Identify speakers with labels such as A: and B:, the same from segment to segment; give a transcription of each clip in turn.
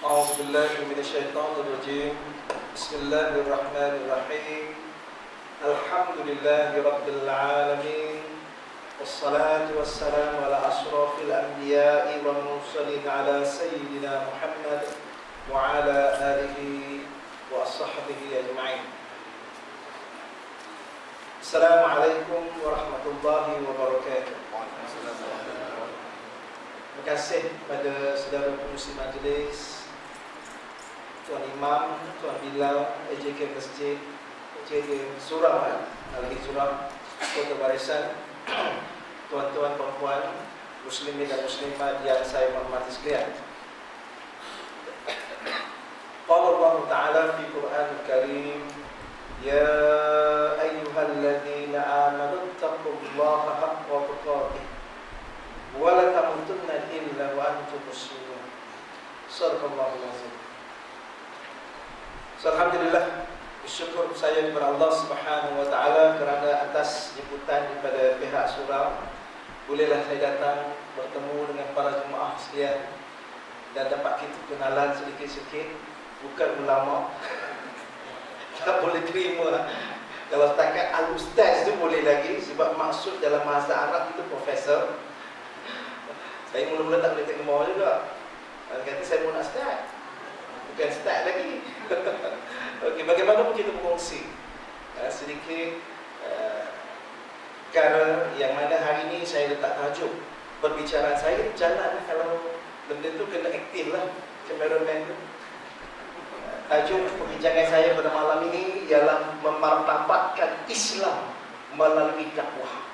A: أعوذ بالله من الشيطان الرجيم. بسم الله الرحمن الرحيم. الحمد لله رب العالمين، والصلاة والسلام على أشرف الأنبياء والمرسلين على سيدنا محمد وعلى آله وصحبه أجمعين. السلام عليكم ورحمة الله وبركاته. Terima kasih pada saudara pengurusi majlis, Tuan Imam, Tuan Bilal, AJK Masjid, AJK Surah, Al-Hid Surah, Kota Barisan, tuan-tuan, perempuan, muslimin dan muslimat yang saya hormati sekalian. Qala Allah Ta'ala fi Qur'an Al-Karim, Ya ayyuhalladzina amanu taqullaha haqqa tuqatih wa la tamutunna illa wa antum muslimun. Sadaqallahul azim. Alhamdulillah, bersyukur saya kepada Allah Subhanahu wa taala kerana atas jemputan daripada pihak surau bolehlah saya datang bertemu dengan para jemaah sekalian dan dapat kita kenalan sedikit-sedikit. Bukan ulama, tak boleh terima. Kalau setakat al-ustaz tu boleh lagi, sebab maksud dalam bahasa Arab itu profesor. Saya mula-mula tak boleh terima juga. Kata saya pun nak start, bukan start lagi. Okey, bagaimana pun kita berkongsi sedikit perkara yang mana hari ini saya letak tajuk perbicaraan saya jalan. Kalau benda tu kena aktif lah cameraman tu. Tajuk perbincangan saya pada malam ini ialah memartabatkan Islam melalui dakwah.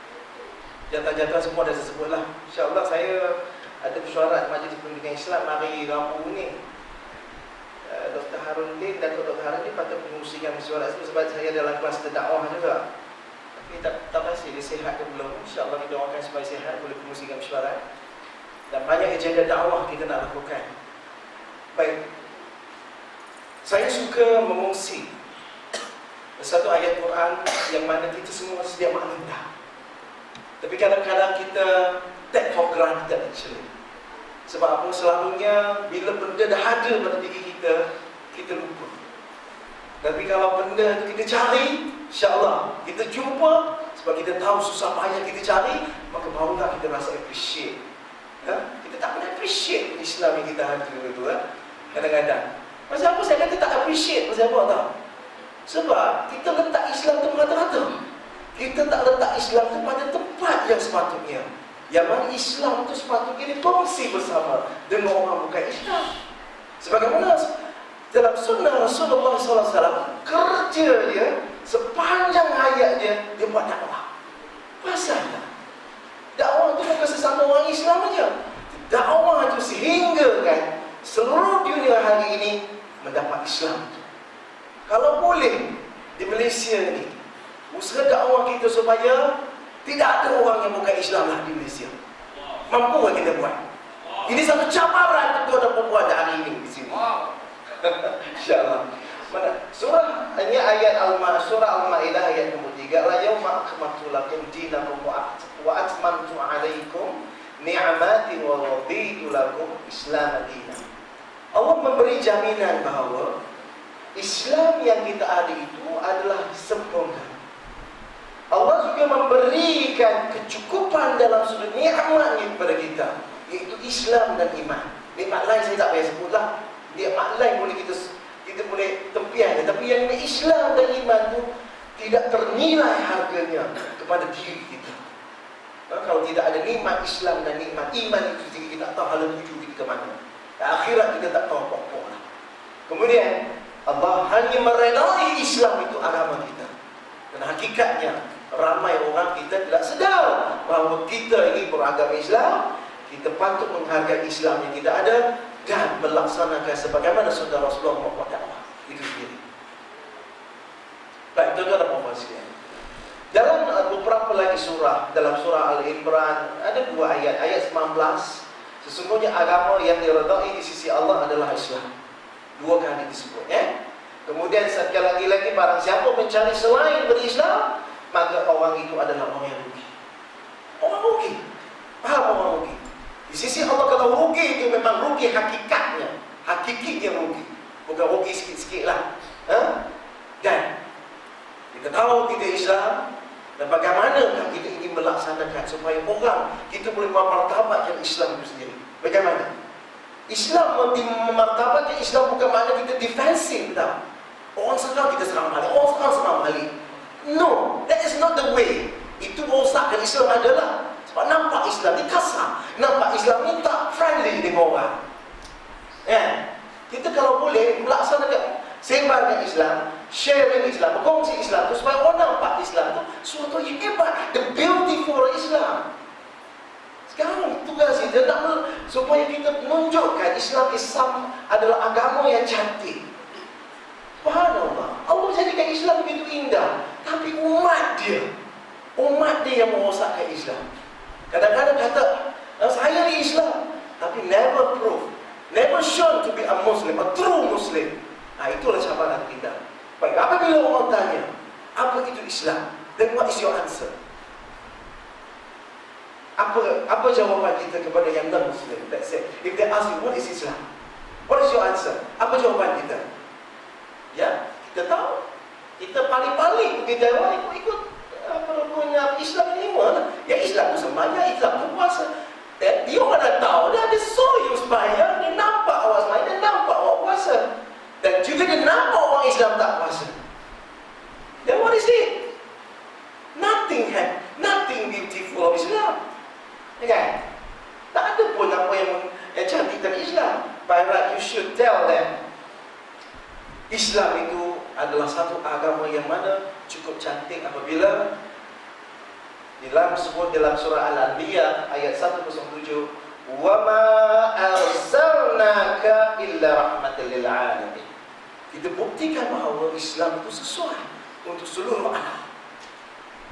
A: Jatuh-jatuh semua dah saya sebutlah. InsyaAllah saya ada mesyuarat Majlis Pendidikan Islam hari Rabu ni. Dr. Harun Din dan Dr. Harun Din patut mengusikan mesyuarat itu sebab saya dalam kelas dakwah juga. Tapi tak pasti dia sihat ke belum. InsyaAllah kita doakan supaya sihat, boleh mengusikan mesyuarat. Dan banyak agenda dakwah kita nak lakukan. Baik, saya suka mengungsi satu ayat Quran yang mana kita semua sedia maklum dah. Tapi kadang-kadang kita take for granted actually. Sebab apa? Selalunya bila benda dah ada pada diri kita, kita lupa. Tapi kalau benda tu kita cari, insyaAllah kita jumpa, sebab kita tahu susah payah kita cari, maka barulah kita rasa appreciate. Kita tak pernah appreciate Islam yang kita ada tu kadang-kadang. Pasal apa saya kata tak appreciate? Pasal apa tau? Sebab kita letak Islam tu rata-rata. Kita tak letak Islam tu pada tempat yang sepatutnya. Yang mana Islam tu sepatutnya dikongsi bersama dengan orang bukan Islam. Sebagaimana dalam sunnah Rasulullah SAW, kerja dia sepanjang hayat dia buat dakwah. Pasal tak? Dakwah tu bukan sesama orang Islam aja. Dakwah tu sehingga kan seluruh dunia hari ini mendapat Islam tu. Kalau boleh di Malaysia ni, usaha dakwah kita supaya tidak ada orang yang bukan Islam lah di Malaysia. Mampu kan kita buat? Ini satu cabaran untuk ada perbuatan hari ini di sini. InsyaAllah. Mana? Surah ini ayat surah Al-Maidah ayat nombor 3. La yauma akmaltu lakum dinakum wa atmamtu alaikum ni'mati wa raditu lakum Islam dinan. Allah memberi jaminan bahawa Islam yang kita ada itu adalah sempurna. Allah juga memberikan kecukupan dalam sudut nikmatnya kepada kita, iaitu Islam dan iman. Nikmat lain saya tak payah sebutlah. Nikmat lain boleh kita boleh tempian, tapi yang Islam dan iman itu tidak ternilai harganya kepada diri kita. Kalau tidak ada nikmat Islam dan nikmat iman itu sendiri, kita tak tahu hala tuju kita ke mana. Akhirat kita tak tahu apa-apa lah. Kemudian Allah hanya meredai Islam itu agama kita. Dan hakikatnya ramai orang kita tidak sedar bahawa kita ini beragama Islam. Kita patut menghargai Islam yang kita ada dan melaksanakan sebagaimana saudara Rasulullah membuat dakwah itu sendiri. Baik, tuan-tuan dan puan-puan sekalian, dalam beberapa lagi surah, dalam surah Al-Imran ada dua ayat. Ayat 19, sesungguhnya agama yang diredai di sisi Allah adalah Islam. Dua kali disebut Kemudian sekali lagi barang siapa mencari selain berislam, maka orang itu adalah orang yang rugi. Orang rugi. Faham orang rugi? Di sisi Allah kalau rugi itu memang rugi hakikatnya. Hakiki dia rugi. Bukan rugi sikit-sikit lah. Dan kita tahu kita Islam, dan bagaimanakah kita ingin melaksanakan supaya orang kita boleh memartabatkan Islam itu sendiri. Bagaimana? Islam memartabatkan Islam bukan makna kita defensif tau. Orang serang kita serang balik, orang serang balik. No, that is not the way. Itu merosakkan Islam adalah. Sebab nampak Islam ni kasar, nampak Islam ni tak friendly dengan orang. Kita kalau boleh melaksanakan sebarkan Islam, sharing Islam, berkongsi Islam tu supaya orang nampak Islam tu suatu yang hebat, the beautiful Islam. Sekarang tugas kita nak supaya kita menunjukkan Islam adalah agama yang cantik. Subhanallah, Allah jadikan Islam begitu indah, tapi umat dia yang merosakkan Islam. Kadang-kadang kata saya ni Islam, tapi never prove, never shown to be a Muslim, a true Muslim. Itulah cabaran kita. Baik, apabila orang tanya, apa itu Islam? Then what is your answer? Apa jawapan kita kepada yang non-Muslim? Let's say, if they ask you, what is Islam? What is your answer? Apa jawapan kita? Ya, kita tahu. Kita paling-paling pergi jawab, ikut punya Islam ni mana? Ya Islam tu sembahyang, Islam tu puasa. Dia orang dah tahu, dia saw you sembahyang, dia nampak awak sembahyang, dia nampak awak puasa. Dan juga dia nampak orang Islam tak puasa. Then what is it? Nothing beautiful of Islam. Kan? Tak ada pun apa yang cantik dari Islam. By right, you should tell them Islam itu adalah satu agama yang mana cukup cantik apabila disebut dalam surah Al-Anbiya ayat 107, wa ma arsalnaka illa rahmatan lil alamin. Kita buktikan bahawa Islam itu sesuai untuk seluruh alam.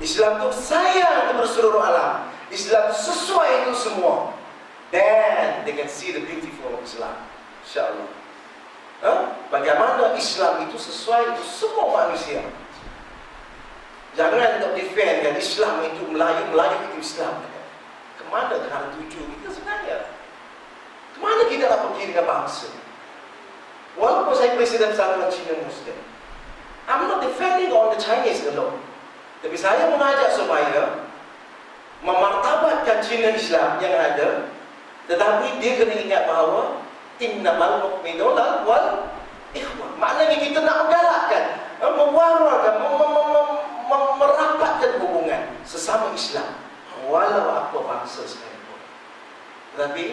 A: Islam itu sayang kepada seluruh alam. Islam itu sesuai untuk semua. Then they can see the beautiful of Islam. InsyaAllah. Bagaimana Islam itu sesuai untuk semua manusia. Jangan untuk defend kan Islam itu Melayu itu Islam. Kemana dengan tuju kita sebenarnya? Kemana kita nak pergi dengan bangsa? Walaupun saya Presiden Persatuan Cina Muslim, I'm not defending on the Chinese alone. Tapi saya mengajak supaya memartabatkan Cina Islam yang ada, tetapi dia kena ingat bahawa innamal mu'minuna wal ikhwah. Maknanya kita nak menggalakkan, mewarakan, merapatkan hubungan sesama Islam, walau apa bangsa sekalipun. Tetapi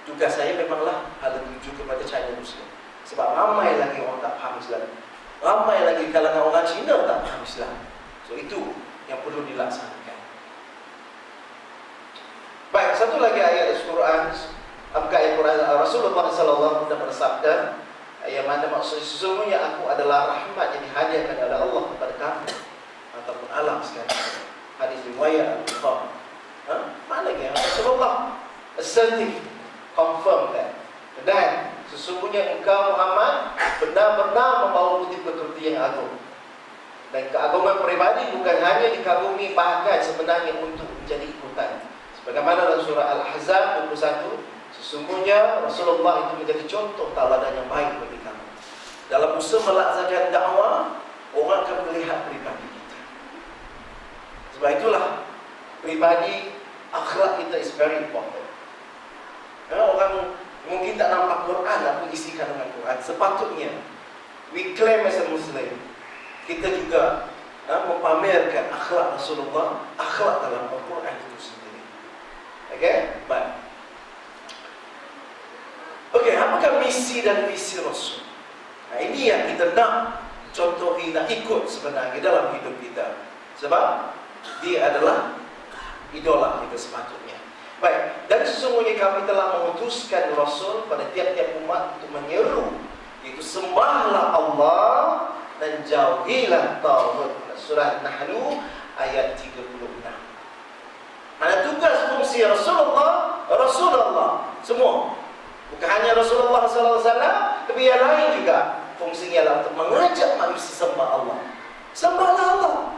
A: tugas saya memanglah ada tuju kepada China Muslim. Sebab ramai lagi orang tak faham Islam, ramai lagi kalangan orang Cina tak faham Islam. So itu yang perlu dilaksanakan. Baik, satu lagi ayat Al-Quran. Apakah ayat Quran Rasulullah sallallahu alaihi wasallam bersabda, yang mana maksud sesungguhnya aku adalah rahmat yang dihadiahkan oleh Allah kepada kamu ataupun alam sekalian. Hadis riwayat Al-Bukhari. Maknanya Rasulullah assertive, confirm that. Dan sesungguhnya engkau Muhammad benar-benar membawa bukti-bukti yang agung. Dan keagungan peribadi bukan hanya dikagumi, bahkan sebenarnya untuk menjadi ikutan. Sebagaimana dalam surah Al-Ahzab 21, sesungguhnya Rasulullah itu menjadi contoh tauladan yang baik bagi kamu. Dalam usaha melaksanakan dakwah, orang akan melihat pribadi kita. Sebab itulah pribadi, akhlak kita is very important. Orang mungkin tak nampak Quran, tapi isikan dengan Quran. Sepatutnya we claim as a Muslim, kita juga memamerkan akhlak Rasulullah, akhlak dalam Al-Quran itu sendiri. Okay? Baik. Okey, apakah misi dan visi Rasul? Ini yang kita nak contohi, nak ikut sebenarnya dalam hidup kita. Sebab dia adalah idola kita sepatutnya. Baik, dan sesungguhnya kami telah mengutuskan Rasul pada tiap-tiap umat untuk menyeru, iaitu sembahlah Allah dan jauhilah tauhid. Surah Nahl ayat 36. Mana tugas fungsi Rasulullah semua. Bukan hanya Rasulullah sallallahu alaihi wasallam, tapi yang lain juga fungsinya adalah untuk mengajak manusia sembah Allah. Sembahlah Allah.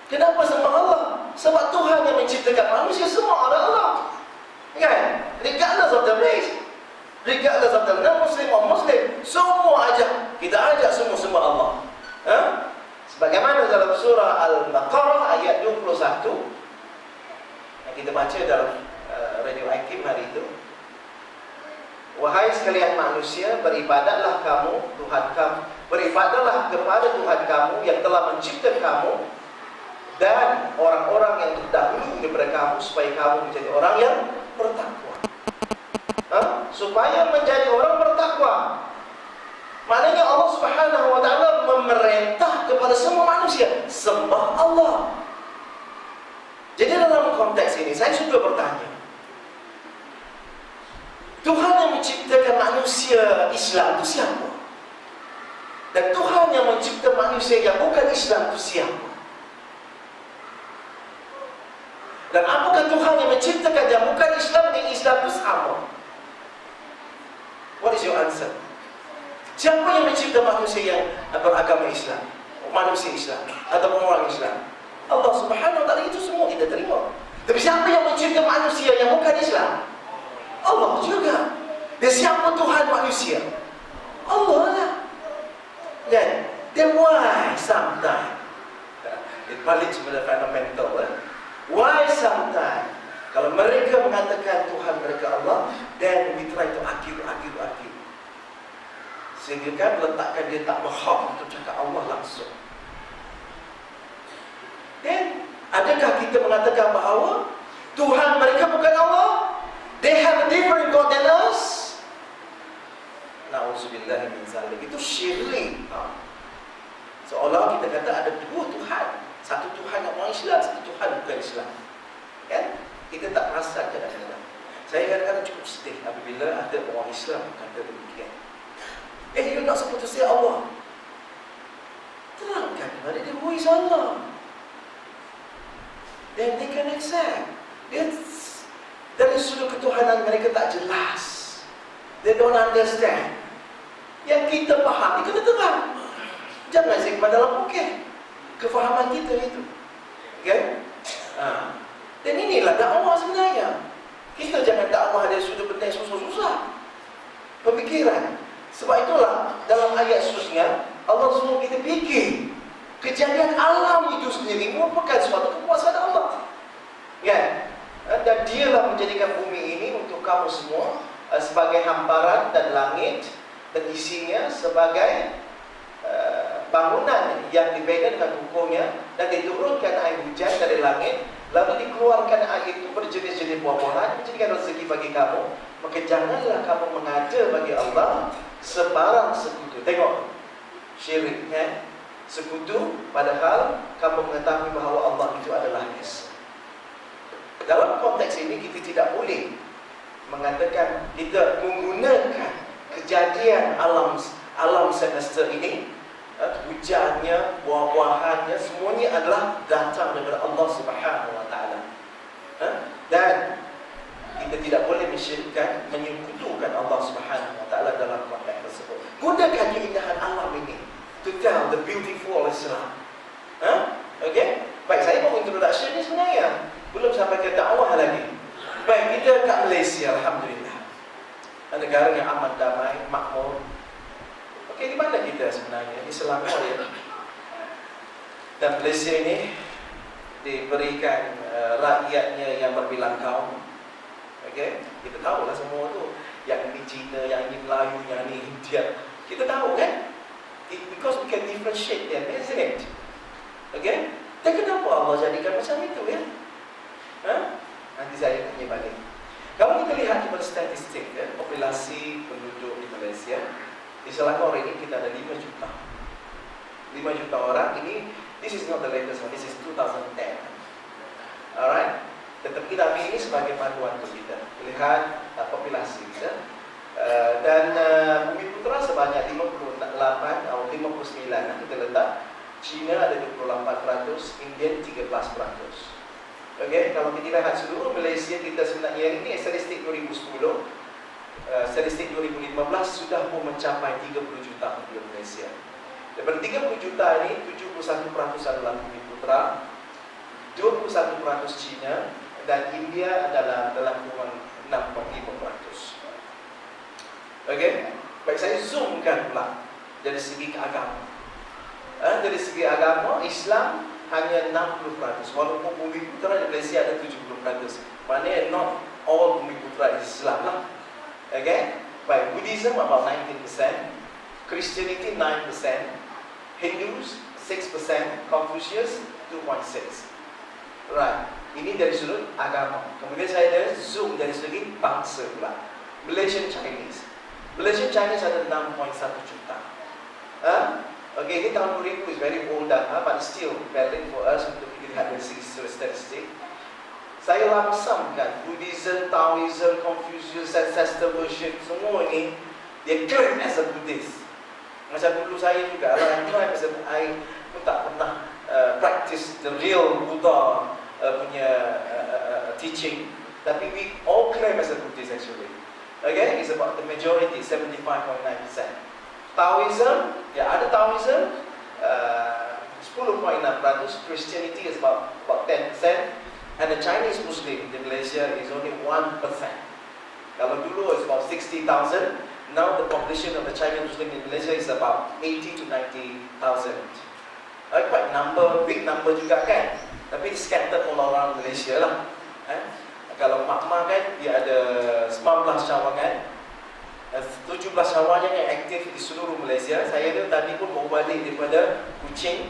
A: Kenapa sembah Allah? Sebab Tuhan yang menciptakan manusia semua ada Allah. Kan? Regardless of the race, regardless of the non-Muslim or Muslim, baca dalam radio Hakim hari itu, wahai sekalian manusia, beribadahlah kamu beribadahlah kepada Tuhan kamu yang telah mencipta kamu dan orang-orang yang terdahulu daripada kamu, supaya kamu menjadi orang yang bertakwa. Supaya menjadi orang bertakwa. Maknanya Allah Subhanahu wa taala memerintah kepada semua manusia, sembah Allah. Jadi dalam konteks ini saya suka bertanya, Tuhan yang menciptakan manusia Islam itu siapa? Dan Tuhan yang mencipta manusia yang bukan Islam itu siapa? Dan apakah Tuhan yang menciptakan yang bukan Islam dan Islam itu sama? What is your answer? Siapa yang mencipta manusia yang beragama Islam? Manusia Islam atau orang Islam? Allah Subhanahu wa taala. Itu semua kita terima. Tapi siapa yang mencipta manusia yang bukan Islam? Allah juga. Dan siapa Tuhan manusia? Allah lah. Then why sometimes it balik sebenarnya fundamental why sometimes kalau mereka mengatakan Tuhan mereka Allah, then we try to argue sehingga kan letakkan dia tak faham untuk cakap Allah langsung. Then adakah kita mengatakan bahawa Tuhan mereka bukan Allah? They have a different God than us? Na'udzubillah min zalik. Itu syirik. Seolah kita kata ada dua Tuhan. Satu Tuhan orang Islam, satu Tuhan bukan Islam. Kan? Kita tak perasan kadang-kadang. Saya kadang-kadang cukup sedih apabila ada orang Islam kata demikian. You're not supposed to say Allah. Terangkan kepada dia, who is Allah? Then they can accept. Dari sudut ketuhanan mereka tak jelas. They don't understand. Yang kita faham, dia kena terang. Jangan simpan dalam poket kefahaman kita itu. Okay? Dan inilah dakwah sebenarnya. Kita jangan dakwah dari sudut benda yang susah-susah pemikiran. Sebab itulah dalam ayat seterusnya Allah suruh kita fikir kejadian alam itu sendiri merupakan suatu kekuasaan Allah. Kan? Dan dialah menjadikan bumi ini untuk kamu semua sebagai hamparan, dan langit dan isinya sebagai bangunan yang diberikan dengan hukumnya, dan diturunkan air hujan dari langit, lalu dikeluarkan air itu berjenis-jenis buah-buahan menjadikan rezeki bagi kamu. Maka janganlah kamu mengada bagi Allah sebarang sekutu. Tengok syirik, sekutu, padahal kamu mengetahui bahawa Allah itu adalah Esa. Dalam konteks ini kita tidak boleh mengatakan kita menggunakan kejadian alam semesta ini, hujannya, buah-buahannya, semuanya adalah datang daripada Allah Subhanahu wa taala. Dan kita tidak boleh mensyirikkan, menyekutukan Allah Subhanahu wa taala dalam konteks tersebut. Gunakan keindahan alam ini to tell the beautiful Islam. Okay? Baik, saya mau introduction ni sebenarnya belum sampai ke dakwah lagi. Baik, kita kat Malaysia, alhamdulillah. Negara yang amat damai, makmur. Okey, di mana kita sebenarnya? Di Selangor ya. Dan Malaysia ini diberikan rakyatnya yang berbilang kaum. Okey, kita tahu lah semua tu. Yang ini Cina, yang ini Melayu, yang ini India. Kita tahu kan? Because we can differentiate them, isn't it? Okey? Dan kenapa Allah jadikan macam itu ya? Nanti saya tanya balik. Kalau kita lihat kepada statistik ya, populasi penduduk di Malaysia, di Selangor ini kita ada 5 juta. 5 juta orang ini, this is not the latest one, this is 2010. Alright? Tetap kita ambil ini sebagai panduan untuk kita lihat populasi kita. Dan Bumi Putra sebanyak 58 atau 59 kita letak. China ada 24%, India 13%. Okey, kalau kita lihat seluruh Malaysia kita sebenarnya ini statistik 2010, statistik 2015 sudah pun mencapai 30 juta penduduk Malaysia. Daripada 30 juta ini 71% adalah Bumi Putra, 21% China, dan India adalah dalam kurang 65%. Okey, baik, saya zoomkan pula dari segi agama. Dari segi agama, Islam hanya 60%. Walaupun Bumi Putra di Malaysia ada 70%. Maknanya not all Bumi Putra is Islam lah. Okay? Baik, Buddhism about 19%, Christianity 9%, Hindus 6%, Confucius 2.6%. Right, ini dari sudut agama. Kemudian saya ada zoom dari segi bangsa pula. Malaysian Chinese. Malaysian Chinese ada 6.1 juta. Okay, ini tahun 2000 is very old data, but still valid for us untuk dilihat dari segi statistik. Saya lamsamkan Buddhism, Taoism, Confucius, ancestor worship, semua ini dia claim as a Buddhist. Macam dulu saya juga, I pun tak pernah practice the real Buddha punya teaching. Tapi we all claim as a Buddhist actually. Okay, it's about the majority, 75.9%. Taoism, ya ada Taoism, 10.6%. Christianity is about 10%. And the Chinese Muslim in Malaysia is only 1%. Kalau dulu it's about 60,000. Now the population of the Chinese Muslim in Malaysia is about 80 to 90,000. Quite big number juga kan. Tapi scattered all around Malaysia lah. Kalau Mak-Mak kan, dia ada 19 cawangan, 17 cawangan yang aktif di seluruh Malaysia. Saya ni tadi pun mau balik daripada Kuching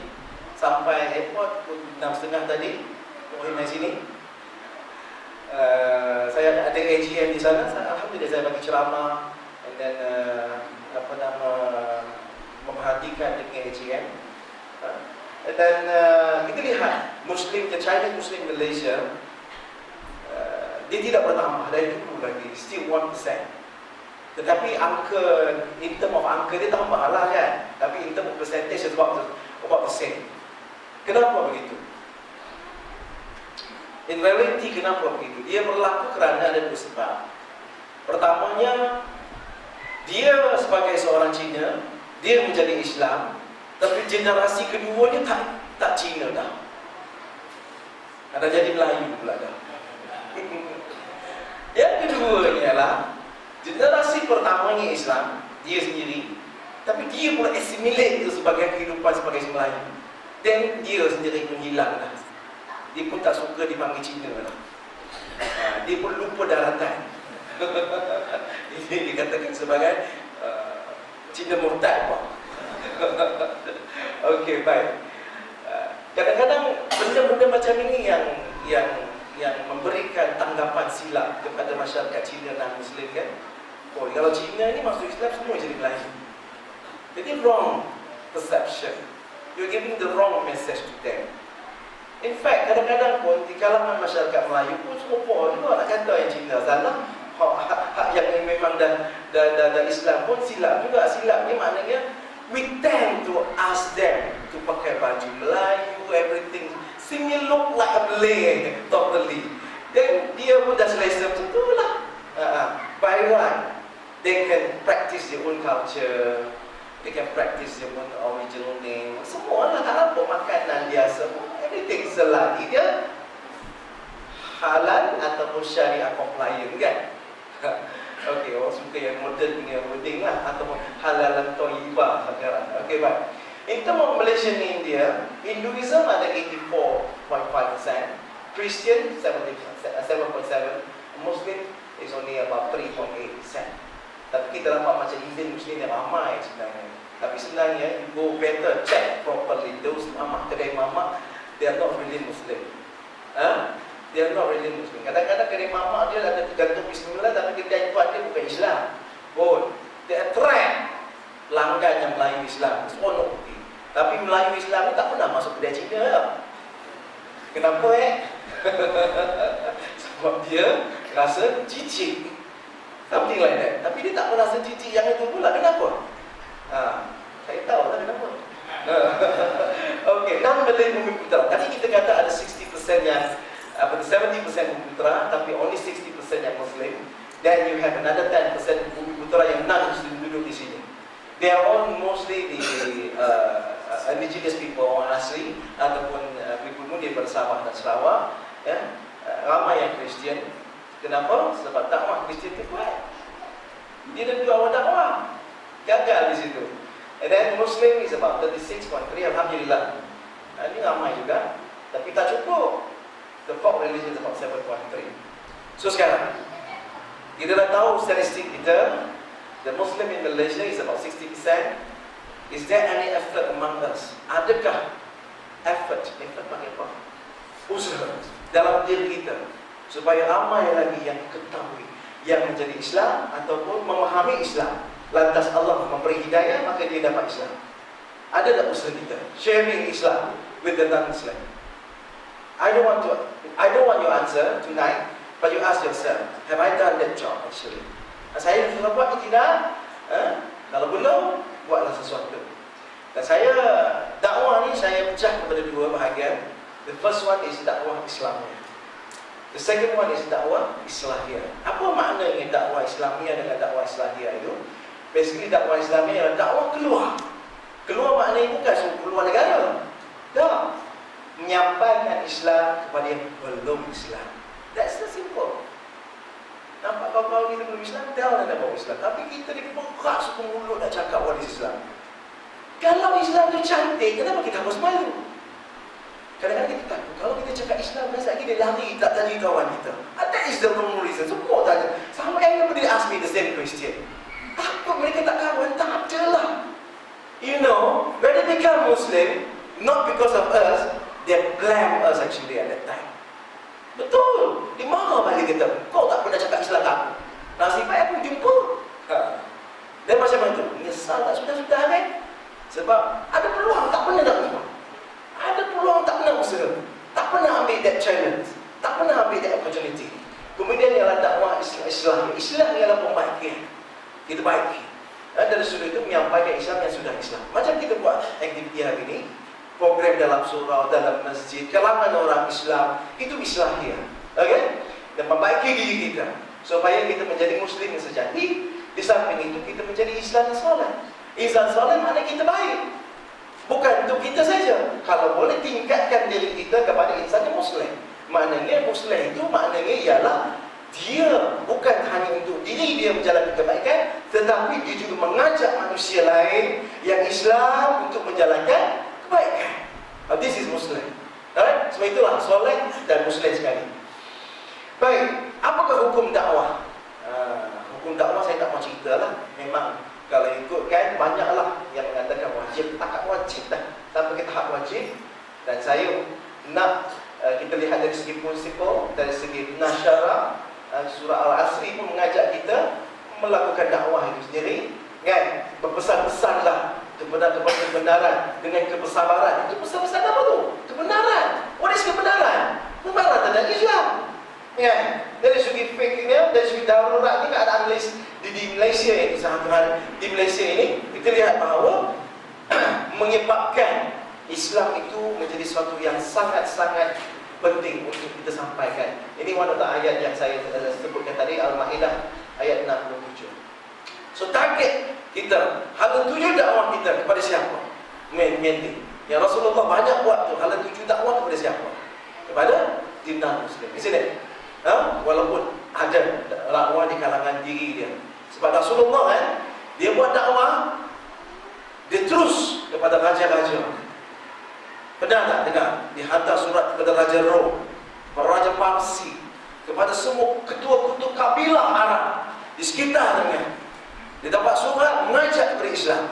A: sampai airport pukul 6.30 tadi. Dari sini. Saya ada AGM di sana. Alhamdulillah saya bagi ceramah dan memerhatikan dengan AGM. Dan kita lihat Muslim, the Chinese Muslim Malaysia, dia tidak bertambah dari dulu lagi, still 1%. Tetapi angka, in term of angka dia tambah lah kan. Tapi in term of percentage is about the same. Kenapa begitu? In reality kenapa begitu? Dia berlaku kerana ada dua sebab. Pertamanya, dia sebagai seorang Cina, dia menjadi Islam, tapi generasi kedua dia tak Cina dah. Ada jadi Melayu pula dah. Yang kedua ialah generasi pertamanya Islam, dia sendiri, tapi dia pula assimilate itu sebagai kehidupan sebagai Melayu. Dan dia sendiri pun hilang dah. Dia pun tak suka dipanggil Cina lah. Dia pun lupa daratan. Ini dikatakan sebagai Cina murtad. Okey, baik. Kadang-kadang benda-benda macam ini yang memberikan tanggapan silap kepada masyarakat Cina dan Muslim kan. Oh, kalau Cina ni masuk Islam semua jadi Melayu. Jadi wrong perception. You're giving the wrong message to them. In fact, kadang-kadang pun di kalangan masyarakat Melayu pun serupa juga nak kata yang Cina salah. Hak yang memang dah Islam pun silap juga. Silap ni maknanya we tend to ask them to pakai baju Melayu, everything seemingly look like a Malay totally. Then dia pun dah selesa macam tu lah. By right, they can practice their own culture, they can practice their own original name. Semua lah tak apa makanan dia semua. Everything selagi dia halal ataupun syariah compliant kan. Okey, orang suka yang modern punya wording lah, ataupun halalan thayyibah sekarang. Okey, baik. In terms of Malaysia ni India, Hinduism ada 84.5%, Christian 7.7%, Muslim is only about 3.8%. Tapi kita nampak macam Indian Muslim yang ramai sebenarnya. Tapi sebenarnya, you go better check properly. Those mamak, kedai mamak, they are not really Muslim. They are not really Muslim. Kadang-kadang kedai mamak dia ada tergantung bismillah, tapi kedai tuan dia bukan Islam. They attract pelanggan yang Melayu Islam. Seronok. Tapi Melayu Islam ni tak pernah masuk kedai Cina tau. Kenapa Sebab dia rasa jijik. Something like that. Tapi dia tak pernah rasa jijik yang itu pula. Kenapa? Saya tahu lah kenapa. Okey, dan Malay Bumi Putra. Tadi kita kata ada 60% yang 70% Bumi Putra, tapi only 60% yang Muslim. Then you have another 10% Bumi Putra yang non-Muslim duduk di sini. They are all mostly the indigenous people, orang asli, ataupun pribumi daripada Sabah dan Sarawak. Ya, ramai yang Kristian. Kenapa? Sebab dakwah Kristian itu kuat. Dia ada dua awal dakwah. Gagal di situ. And then Muslim is about 36.3. Alhamdulillah. Ini ramai juga, tapi tak cukup. The folk religion is about 7.3. So sekarang kita dah tahu statistik kita, the Muslim in Malaysia is about 60%. Is there any effort among us? Adakah effort pakai apa? Usaha dalam diri kita supaya ramai lagi yang ketahui, yang menjadi Islam ataupun memahami Islam. Lantas Allah memberi hidayah, maka dia dapat Islam. Ada tak usaha kita sharing Islam with the non-Muslim? I don't want your answer tonight, but you ask yourself, have I done that job actually? Saya sudah buat ke tidak? Kalau belum, buatlah sesuatu. Dan saya dakwah ni saya pecah kepada dua bahagian. The first one is dakwah Islamiyah. The second one is dakwah Islahiyah. Apa maknanya dakwah Islamiyah dengan dakwah Islahiyah itu? Basically dakwah Islamiyah adalah dakwah keluar. Keluar maknanya bukan suruh keluar negara. Tak. Menyampaikan Islam kepada yang belum Islam. That's the simple. Nampak kawan-kawan kita belum Islam, tahu nak bawa Islam. Tapi kita dibuka suku mulut nak cakap what is Islam. Kalau Islam tu cantik, kenapa kita harus malu? Kadang-kadang kita takut. Kalau kita cakap Islam, rasa lagi dia lari, tak tanya kawan kita. That is the wrong reason. Semua tanya. Sama everybody ask me the same question. Apa mereka tak kawan? Tak adalah. You know, when they become Muslim, not because of us, they blame us actually at that time. Betul. Dia marah balik kita. Kau tak pernah cakap Islam tak? Nasib baik aku jumpa. Dan macam mana tu? Menyesal tak sudah-sudah kan? Sebab ada peluang tak pernah nak buat. Ada peluang tak pernah usaha. Tak pernah ambil that challenge. Tak pernah ambil that opportunity. Kemudian ialah dakwah Islam. Islam ialah pembaikan. Kita baiki. Dari sudut itu menyampaikan Islam yang sudah Islam. Macam kita buat aktiviti hari ini, program dalam surau, dalam masjid, kalangan orang Islam, itu Islahiyah. Okay? Dan membaiki diri kita supaya kita menjadi Muslim yang sejati. Di samping itu kita menjadi Islam yang soleh. Islam soleh maknanya kita baik. Bukan untuk kita saja. Kalau boleh tingkatkan diri kita kepada insan yang Muslim. Maknanya Muslim itu maknanya ialah dia bukan hanya untuk diri dia menjalankan kebaikan, tetapi dia juga mengajak manusia lain yang Islam untuk menjalankan kebaikan. This is Muslim. Alright? Sebab itulah soleh dan Muslim sekali. Baik, apakah hukum dakwah? Hukum dakwah saya tak mau cerita lah. Memang kalau ikutkan banyaklah yang mengatakan wajib. Tak wajib dah, sampai ke tahap wajib. Dan saya nak kita lihat dari segi prinsipal, dari segi nasyarah. Surah Al-Asri pun mengajak kita melakukan dakwah itu sendiri, kan? Berpesan-pesanlah kepada kebenaran dengan kebersabaran. Itu pesan-pesan apa tu? Kebenaran. What is kebenaran? Kebenaran tentang Islam, kan? Dari segi fikirnya, dari segi darurat ni keadaan di Malaysia ini, sahabat di Malaysia ini, kita lihat bahawa menyebabkan Islam itu menjadi sesuatu yang sangat-sangat penting untuk kita sampaikan. Ini one of the ayat yang saya sebutkan tadi, Al-Ma'idah ayat 67. So target kita, hala tuju dakwah kita kepada siapa? Maintain. Yang Rasulullah banyak buat tu, hala tuju dakwah kepada siapa? Kepada non Muslim. Isn't it? Walaupun ada dakwah di kalangan diri dia. Sebab Rasulullah kan, dia buat dakwah, dia terus kepada raja-raja. Pernah tak dengar? Dihantar surat kepada Raja Rom, Raja Parsi, kepada semua ketua-ketua kabilah Arab di sekitarnya. Dia dapat surat mengajak kepada Islam.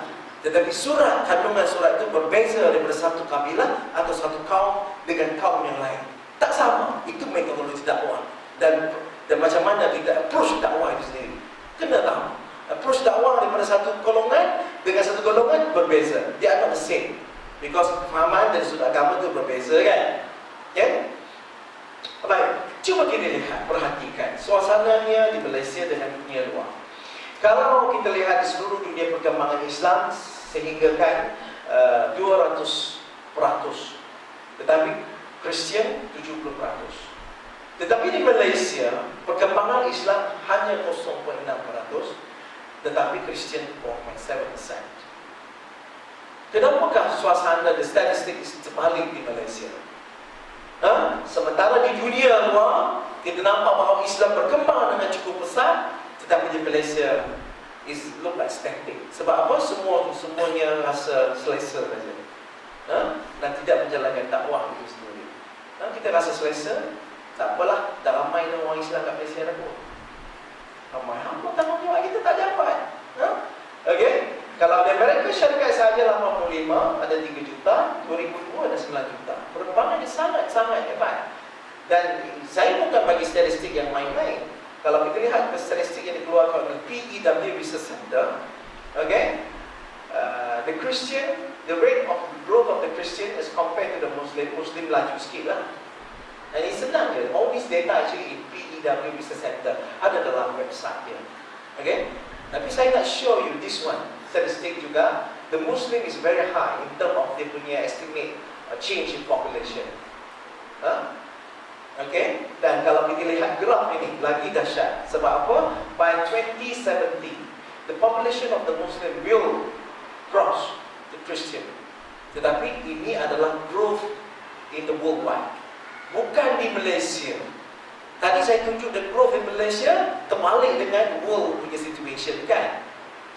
A: Tetapi surat, kandungan surat itu berbeza daripada satu kabilah atau satu kaum dengan kaum yang lain. Tak sama. Itu metodologi dakwah. Dan macam mana kita approach dakwah itu sendiri. Kena tahu. Approach dakwah daripada satu golongan dengan satu golongan berbeza. They are not the same. Because kefahaman dari sudut agama itu berbeza, kan? Ya? Baik, cuba kita lihat, perhatikan suasananya di Malaysia dengan dunia luar. Kalau kita lihat di seluruh dunia perkembangan Islam, sehingga kan 200%. Tetapi Kristian 70%. Tetapi di Malaysia, perkembangan Islam hanya 0.6%, tetapi Kristian 4.7%. Kenapakah suasana dan statistik terbalik di Malaysia? Sementara di dunia luar, kita nampak bahawa Islam berkembang dengan cukup besar, tetapi di Malaysia is look like static. Sebab apa? Semuanya rasa selesa saja. dan tidak menjalankan dakwah itu sendiri. Kita rasa selesa, tak apalah, dah ramai dah orang Islam kat Malaysia dah pun. Ramai, apa tanggungjawab kita tak dapat. Okey, kalau di Amerika syarikat sahaja 85, ada 3 juta, 2002 ada 9 juta. Perkembangannya sangat-sangat hebat. Dan saya bukan bagi statistik yang main-main. Kalau kita lihat statistik yang dikeluarkan oleh PEW Research Center, okay, the rate of growth of the Christian as compared to the Muslim laju sikit lah. Dan ini senang je. All this data actually in PEW Research Center ada dalam website dia. Okay, tapi saya nak show you this one statistik juga. The Muslim is very high in terms of dia punya estimate change in population. Okay, dan kalau kita lihat graf ini lagi dahsyat. Sebab apa? By 2070, the population of the Muslim will cross the Christian. Tetapi ini adalah growth in the worldwide, bukan di Malaysia. Tadi saya tunjuk the growth in Malaysia terbalik dengan world punya situation, kan?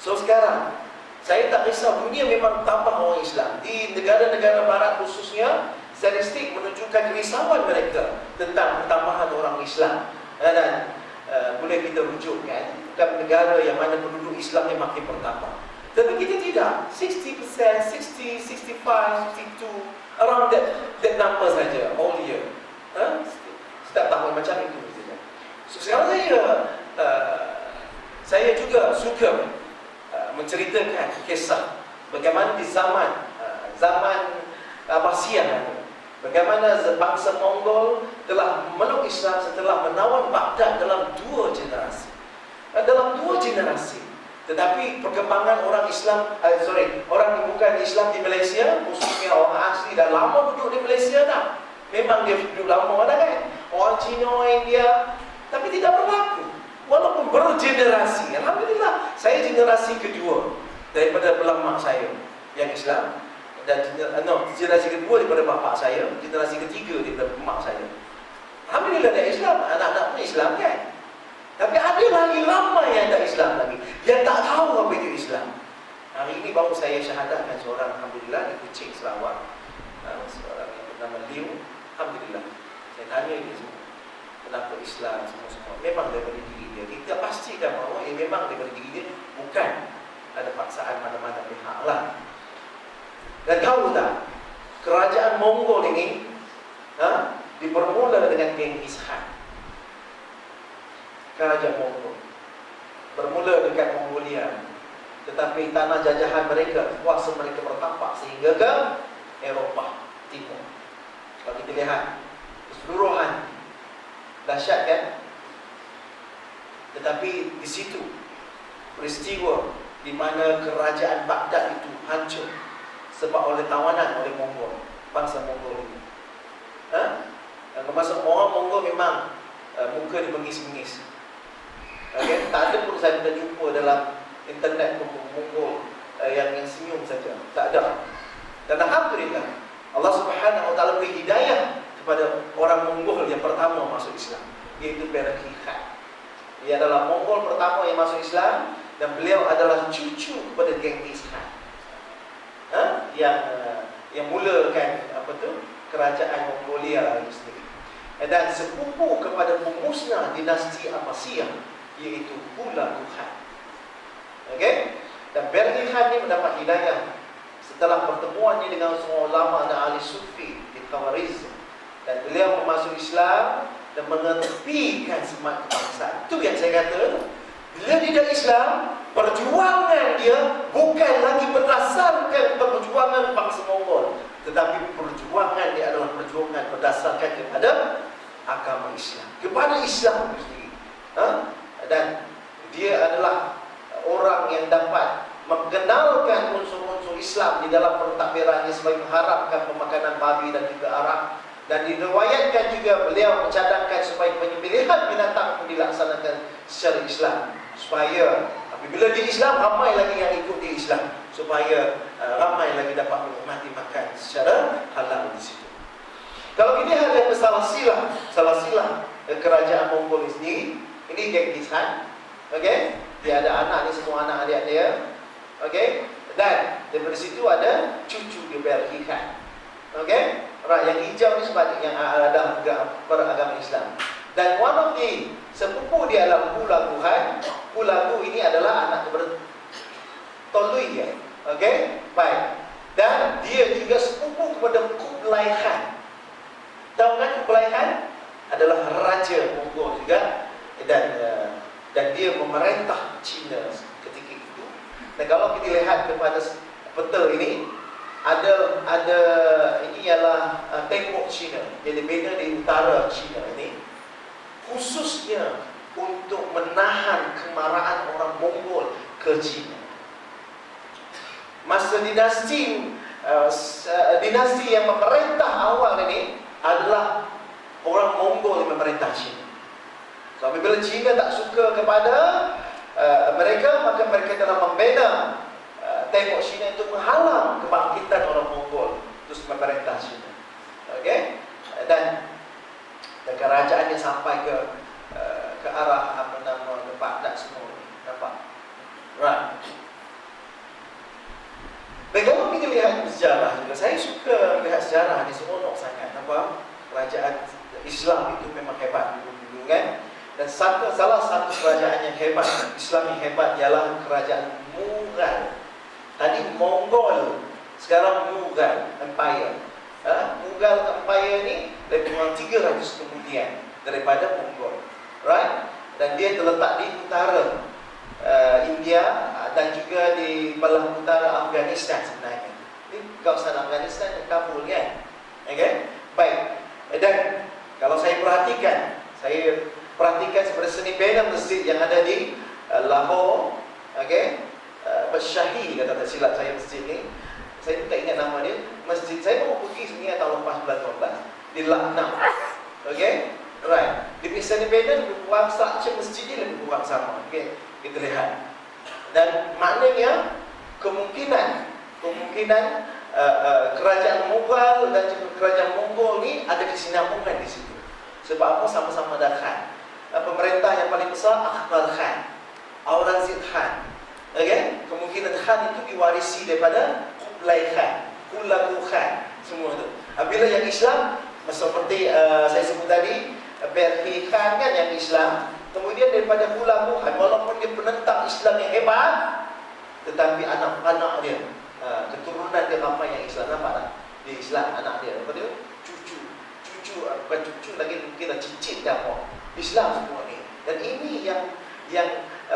A: So sekarang saya tak risau, dunia memang tambah orang Islam. Di negara-negara barat khususnya, statistik menunjukkan kerisauan mereka tentang pertambahan orang Islam. Dan boleh kita rujuk, kan, bukan negara yang mana penduduk Islamnya makin bertambah. Tapi kita tidak. 60%, 60, 65, 62, around that number saja all year. Setiap tahun macam itu. So sekarang saya juga suka menceritakan kisah bagaimana di zaman Abbasiyah, bagaimana bangsa Mongol telah memeluk Islam setelah menawan Baghdad dalam 2 generasi. Tetapi perkembangan orang orang yang bukan Islam di Malaysia, khususnya orang asli dah lama duduk di Malaysia dah. Memang dia duduk lama dah, kan? Orang Cina, orang India, tapi tidak berlaku. Walaupun bergenerasi. Alhamdulillah, saya generasi kedua daripada belah mak saya yang Islam. Dan generasi kedua daripada bapa saya, generasi ketiga daripada mak saya. Alhamdulillah dia Islam, anak-anak pun Islam, kan? Tapi ada lagi ramai yang tak Islam lagi, yang tak tahu apa itu Islam. Hari ini baru saya syahadatkan seorang, Alhamdulillah, di Kuching, Sarawak. Seorang yang bernama Liu. Alhamdulillah, saya tanya dia semua, kenapa Islam semua-semua. Memang daripada diri dia. Kita pastikan bahawa memang daripada diri dia, bukan ada paksaan mana-mana pihak lah. Dan tahu tak, kerajaan Mongol ini dipermula dengan Genghis Khan. Kerajaan Mongol bermula dekat Mongolia, tetapi tanah jajahan mereka, kuasa mereka bertapak sehingga ke Eropah Timur. Kalau kita lihat keseluruhan, dahsyat, kan? Tetapi di situ peristiwa di mana kerajaan Baghdad itu hancur sebab oleh tawanan oleh Mongol, bangsa Mongol ini. Masa orang Mongol memang muka dia bengis-bengis. Okay? Tak ada pun saya pernah jumpa dalam internet Mongol yang senyum saja. Tak ada. Dan Alhamdulillah, Allah Subhanahu Wa Taala beri hidayah kepada orang Mongol yang pertama masuk Islam, iaitu Berhati Khan. Dia adalah Mongol pertama yang masuk Islam, dan beliau adalah cucu kepada Genghis Khan, yang mulakan kerajaan Mongolia itu sendiri, dan sepupu kepada pemusnah dinasti Abbasiyah, iaitu Hulagu Khan. Okey, dan Berhati Khan ini mendapat hidayah setelah pertemuannya dengan seorang ulama dan ahli sufi di Khawarizm, dan beliau masuk Islam dan mengetepikan semangat kebangsaan. Itu yang saya kata, bila dia Islam, perjuangan dia bukan lagi berdasarkan perjuangan bangsa Mongol, tetapi perjuangan dia adalah perjuangan berdasarkan kepada agama Islam, kepada Islam itu sendiri. Dan dia adalah orang yang dapat mengenalkan unsur-unsur Islam di dalam pentadbirannya sebagai mengharapkan pemakanan babi dan juga arak. Dan diriwayatkan juga beliau mencadangkan supaya penyembelihan binatang pun dilaksanakan secara Islam, supaya apabila di Islam ramai lagi yang ikut di Islam, supaya ramai lagi dapat menikmati makan secara halal di situ. Kalau ini ada salah silah kerajaan Mongol sendiri, ini Genghis Khan. Okey, dia ada anak, ni semua anak adik dia. Okey, dan Daripada situ ada cucu dia Berkhikan. Okey? Yang hijau ni sebab yang ada beragama Islam. Dan one of the sepupu dia adalah Hulagu Han. Hulagu ini adalah anak kepada Tolui dia. Okey? Baik. Dan dia juga sepupu kepada Kublai Khan. Tahu kan Kublai Khan? Adalah raja Mongol juga. Dan dia memerintah China ketika itu. Dan kalau kita lihat kepada peta ini, ada ini ialah tembok China yang dibina di utara China ini, khususnya untuk menahan kemarahan orang Mongol ke China. Masa dinasti yang memerintah awal ini adalah orang Mongol yang memerintah China. So, apabila China tak suka kepada mereka, maka mereka telah membina tembok China untuk menghalang kebangkitan orang Mongol terus memerintah China. Okey? Dan kerajaannya sampai ke arah apa nama Baghdad semua ni. Nampak? Right. Dan kalau kita lihat sejarah juga, saya suka lihat sejarah ni, seronok sangat. Nampak? Kerajaan Islam itu memang hebat dulu kan? Dan salah satu kerajaan yang hebat, Islam yang hebat ialah kerajaan Mughal. Tadi Mongol, sekarang Mughal Empire. Mughal Empire ni lebih kurang 300 kemudian daripada Mongol. Right? Dan dia terletak di utara India dan juga di belah utara Afghanistan sebenarnya. Ini kawasan Afghanistan dan Kabul kan? Okay? Baik. Dan kalau saya perhatikan seperti seni bina masjid yang ada di Lahore, okay? Syahi kata tak silap saya masjid ni. Saya tak ingat nama dia. Masjid saya baru pergi sini tahun lepas 2012 di Lucknow. Okay? Right. Di seni bina lebih kurang structure masjid ni lebih kurang sama. Okay? Kita lihat. Dan maknanya kemungkinan kerajaan Mughal dan juga kerajaan Mongol ni ada kesinambungan di situ. Sebab apa? Sama-sama ada Khan. Pemerintah yang paling besar Akbar Khan, Aurangzeb Khan. Okay? Kemungkinan Khan itu diwarisi daripada Kublai Khan, Hulagu Khan, semua itu. Bila yang Islam, seperti saya sebut tadi, Berkhikan kan yang Islam. Kemudian daripada Hulagu Khan, walaupun dia penentang Islam yang hebat, tetapi anak-anak dia, keturunan dia ramai yang Islam. Nampak tak? Dia Islam, anak dia. Apa dia? Cucu, bukan cucu lagi, mungkin dah cicit dah apa. Islam semua ni. Dan ini yang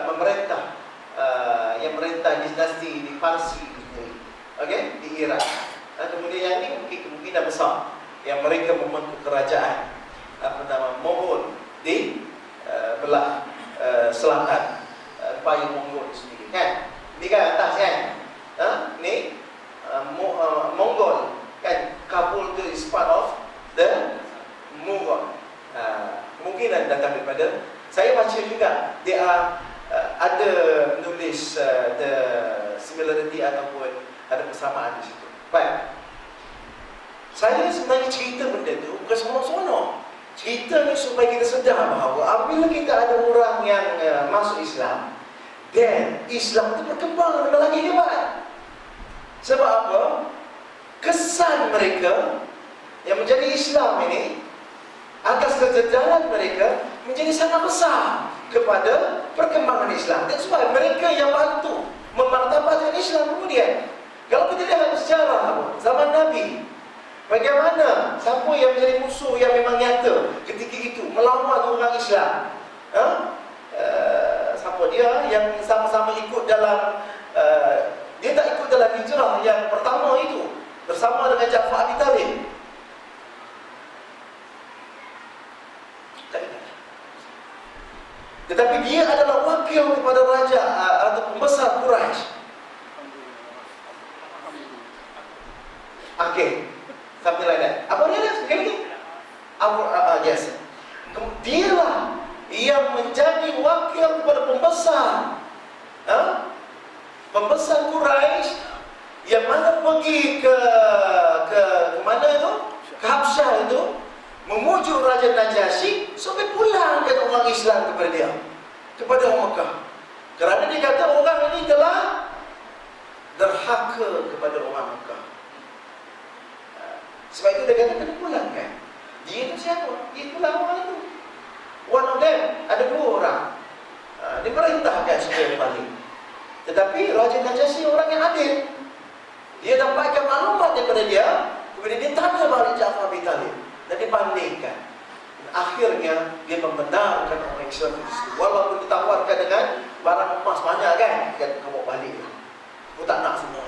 A: memerintah dinasti di Parsi, okey, di Iraq. Kemudian yang ini kemungkinan besar yang mereka membentuk kerajaan Mongol di belah selatan Empire Mongol sendiri kan. Ni kan atas kan. Ni Mongol kan. Kabul tu is part of the Mughal. Kemungkinan datang daripada, saya baca juga dia ada menulis the similarity ataupun ada persamaan di situ. Baik. Saya sebenarnya cerita benda tu bukan seronok-seronok. Cerita ni supaya kita sedar bahawa apabila kita ada orang yang masuk Islam, dan Islam itu berkembang dengan lagi hebat. Sebab apa? Kesan mereka yang menjadi Islam ini atas kejejalan mereka menjadi sangat besar kepada perkembangan Islam. Dan sebab mereka yang bantu memartabatkan Islam kemudian. Kalau kita lihat sejarah zaman Nabi, bagaimana siapa yang menjadi musuh yang memang nyata ketika itu melawan orang Islam. Siapa dia yang sama-sama ikut dalam dia tak ikut dalam hijrah yang pertama itu bersama dengan Ja'far Abi Talib. Tetapi dia adalah wakil kepada raja atau pembesar Quraisy. Okay, something like that. Apa dia? Sekali lagi. Yes. Dialah yang menjadi wakil kepada pembesar, pembesar Quraisy yang mana pergi ke mana itu? Ke Habsyah itu, memujuk Raja Najasyi supaya pulangkan orang Islam kepada dia, kepada orang Mekah. Kerana dia kata orang ini telah derhaka kepada orang Mekah. Sebab itu dia kata kena pulangkan. Dia itu siapa? Dia itulah orang itu. One of them, ada 2 orang. Dia perintahkan supaya balik. Tetapi Raja Najasyi orang yang adil. Dia dapatkan maklumat daripada dia, kemudian dia tanya balik Ja'far bin Talib dan dia bandingkan. Akhirnya dia membenarkan orang Islam itu, walaupun ditawarkan dengan barang emas banyak kan, kamu balik. Aku tak nak semua.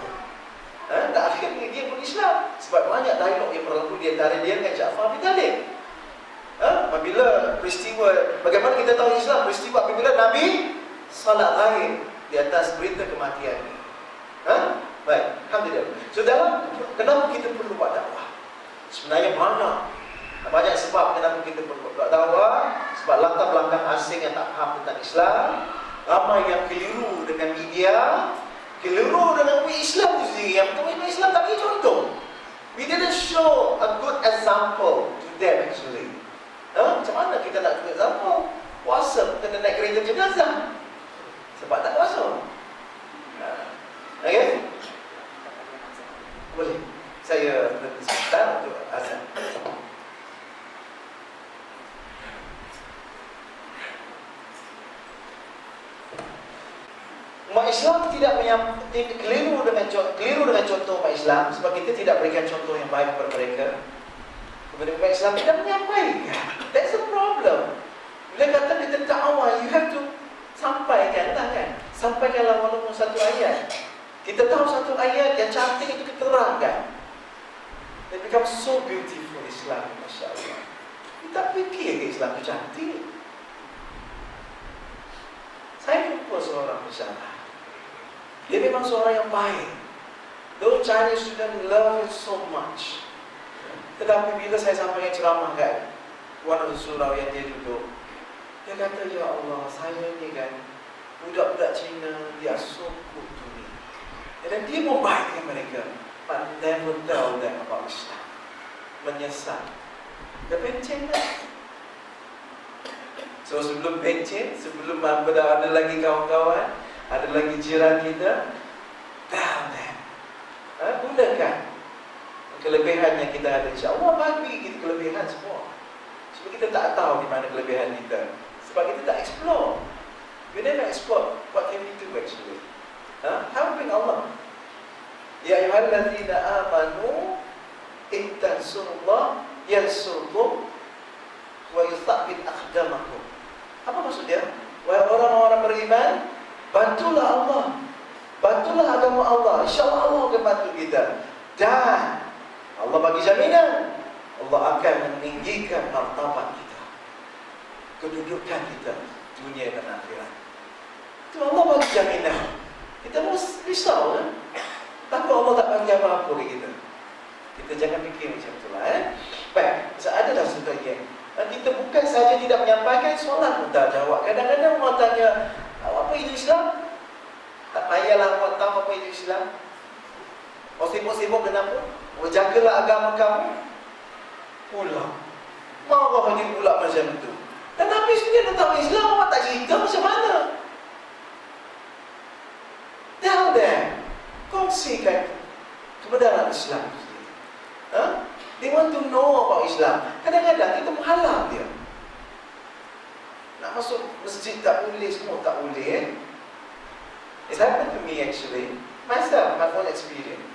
A: Dan akhirnya dia pun Islam. Sebab banyak dialog yang berlaku di antara dia dengan Ja'far bin Talib. Apabila peristiwa, bagaimana kita tahu Islam? Peristiwa apabila Nabi salat ghaib di atas berita kematiannya. Baik, alhamdulillah. So kenapa kita perlu buat dakwah? Sebenarnya banyak sebab kenapa kita perlu buat dakwah. Sebab latar belakang asing yang tak faham tentang Islam, ramai yang keliru dengan media, keliru dengan Islam sendiri. Yang betul Islam tak bagi contoh. We didn't show a good example to them actually. Macam mana kita nak good example? Puasa kena naik kereta jenazah sebab tak puasa. Okay? Boleh saya berhenti sebentar untuk azan. Umat Islam tidak keliru dengan contoh umat Islam sebab kita tidak berikan contoh yang baik kepada mereka. Kemudian umat Islam tidak menyampaikan. That's the problem. Bila kata kita dakwah, you have to sampaikan lah kan. Sampaikanlah walaupun satu ayat. Kita tahu satu ayat yang cantik itu kita terangkan. It becomes so beautiful Islam, Masya Allah. Kita fikir Islam itu cantik. Saya jumpa seorang pesyarah. Dia memang seorang yang baik. Those Chinese students love him so much. Tetapi bila saya sampaikan ceramah kan, one of the surau yang dia duduk, dia kata, ya Allah, saya ni kan budak-budak Cina, dia so good to me. Dan dia mau baik dengan mereka, but never tell them about Islam. Menyesal. Dia pencen lah. So sebelum pencen, sebelum ada lagi kawan-kawan, ada lagi jiran kita, tell them. Gunakan kelebihan yang kita ada. InsyaAllah bagi kita kelebihan semua. Sebab kita tak tahu di mana kelebihan kita. Sebab kita tak explore. We never explore. What can we do actually? Helping Allah. Ya ayyuhallazina amanu in tansurullah yansurkum wa yuthabbit aqdamakum. Apa maksud dia? Wahai orang-orang beriman, bantulah Allah. Bantulah agama Allah. InsyaAllah Allah akan bantu kita. Dan Allah bagi jaminan, Allah akan meninggikan martabat kita, kedudukan kita dunia dan akhirat. Itu Allah bagi jaminan. Kita mesti risau kan? Takut Allah tak bagi apa-apa ke kita. Kita jangan fikir macam itulah. Baik, ada dah sebagian. Kita bukan saja tidak menyampaikan, soalan pun tak jawab. Kadang-kadang orang tanya, apa itu Islam? Tak payahlah awak tahu apa itu Islam. Kau sibuk-sibuk kenapa? Jagalah agama kamu. Pulang. Marah lagi pula macam itu. Dan Nabi sendiri dah tahu Islam, awak tak cerita macam mana? Tell them. Kongsikan kebenaran Islam. They want to know about Islam. Kadang-kadang kita menghalang dia. Nak masuk masjid tak boleh, semua tak boleh. It's happened to me actually. Myself, my own experience.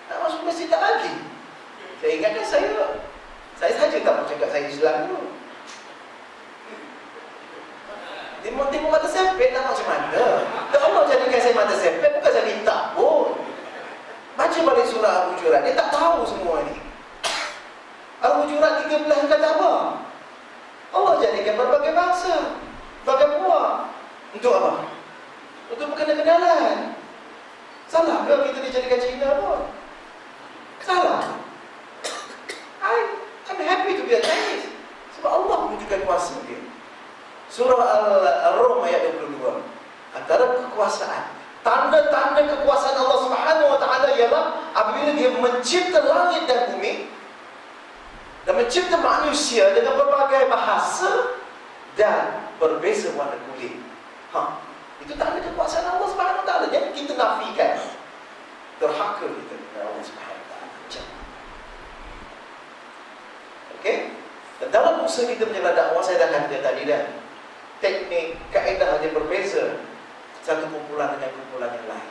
A: Nak masuk masjid tak lagi. Saya ingatkan saya saja tak mau cakap saya Islam dulu. Timur-timur mata sempit nak macam mana? Tak Allah jadikan saya mata sempit, bukan saya minta pun. Baca balik surah Al-Hujurat, dia tak tahu semua ni. Al-Hujurat 13 kata apa? Allah jadikan berbagai bangsa, berbagai puak. Untuk apa? Untuk berkenal-kenalan. Salah ke kita dijadikan Cina pun? Salah. I'm happy to be a Chinese. Sebab Allah menunjukkan kuasa dia. Surah Al-Rum ayat 22. Antara kekuasaan, tanda-tanda kekuasaan Allah Subhanahu wa taala ialah apabila dia mencipta langit dan bumi dan mencipta manusia dengan berbagai bahasa dan berbeza warna kulit. Itu tanda kekuasaan Allah Subhanahu wa taala. Jangan kita nafikan. Terhaka kita kepada Allah Subhanahu Wa Taala. Okey? Dan dalam usaha kita menjalankan dakwah, saya dah kata tadi dah, teknik, kaedah yang berbeza satu kumpulan dengan kumpulan yang lain.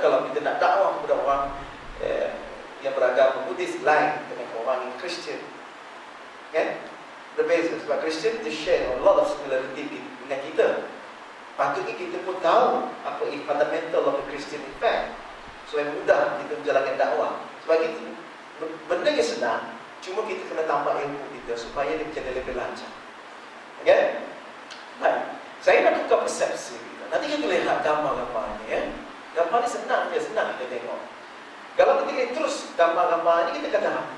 A: Kalau kita nak dakwah kepada orang yang beragama Buddhis lain dengan orang yang Kristian, kan? Berbeza. Sebab Kristian dia share a lot of similarity dengan kita. Patutnya kita pun tahu apa fundamental of the Christian faith, supaya mudah kita menjalankan dakwah. Sebab itu benda yang senang, cuma kita kena tambah ilmu kita supaya dia menjadi lebih lancar. Okay? Baik. Saya nak tukar persepsi kita. Nanti kita lihat gambar-gambar ni, ya. Gambar ni senang kita tengok. Kalau kita terus gambar-gambar ni, kita kata apa?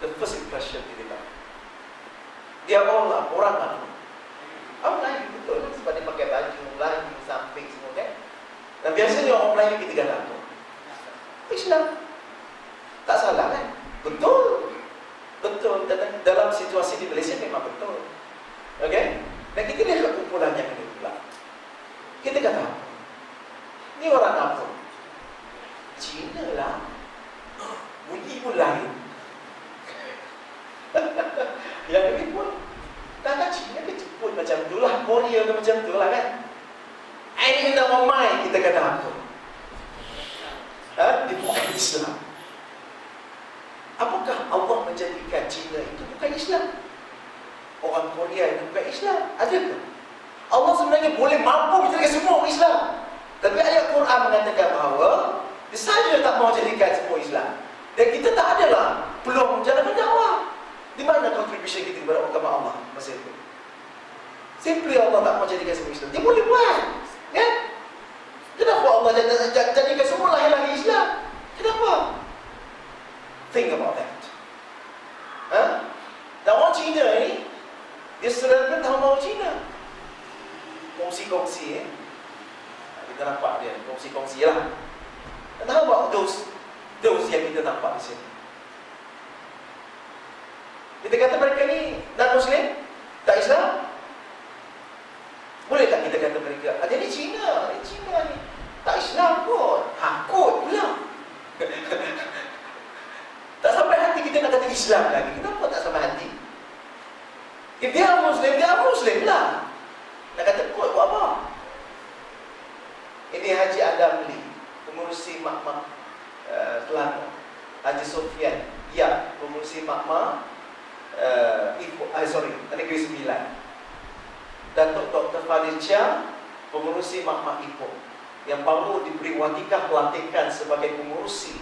A: The first impression kita tahu. Dia orang apa? Orang Melayu betul, sebab dia pakai baju Melayu, samping semua, kan? Dan biasanya orang Melayu kita kata apa? Islam. Tak salah, kan? Betul. Dan dalam situasi di Malaysia memang betul. Okey? Dan kita lihat kumpulan yang ini pula. Kita kata apa? Ni orang apa? Cina lah. Bunyi pun lain. Yang ini pun tak Cina ke Jepun macam tu lah, Korea ke macam tu lah, kan? Ini kena mamai, kita kata apa? Dia bukan Islam. Apakah Allah menjadikan Cina itu bukan Islam? Orang Korea itu bukan Islam? Adakah? Allah sebenarnya boleh mampu menjadikan semua orang Islam. Tapi ayat Quran mengatakan bahawa dia saja tak mahu jadikan semua Islam. Dan kita tak adalah peluang menjalankan dakwah. Di mana contribution kita kepada agama Allah masa itu? Simply Allah tak mahu jadikan semua Islam. Dia boleh buat, kan? Kenapa Allah jadikan semua lahir-lahir Islam? Kenapa? Think about that. Dan orang Cina ni, dia selalu tahu mahu Cina. Kongsi-kongsi, kita nampak dia, kongsi-kongsi lah. Dan how about those yang kita nampak di sini? Kita kata mereka ni non-Muslim? Tak Islam? Boleh tak kita kata mereka, dia ni Cina ni tak Islam pun, hakut pula. Tak sampai hati kita nak kata Islam lagi. Kenapa tak sampai hati? If dia Muslim lah. Nak kata kot buat apa? Ini Haji Adamli, pengurusi Makmah Selangor. Haji Sofian, ya, pengurusi Makmah Negeri Sembilan. Datuk Dr. Fadil Chia, pengurusi Makmah Ipoh, yang baru diberi watikah pelantikan sebagai pengurusi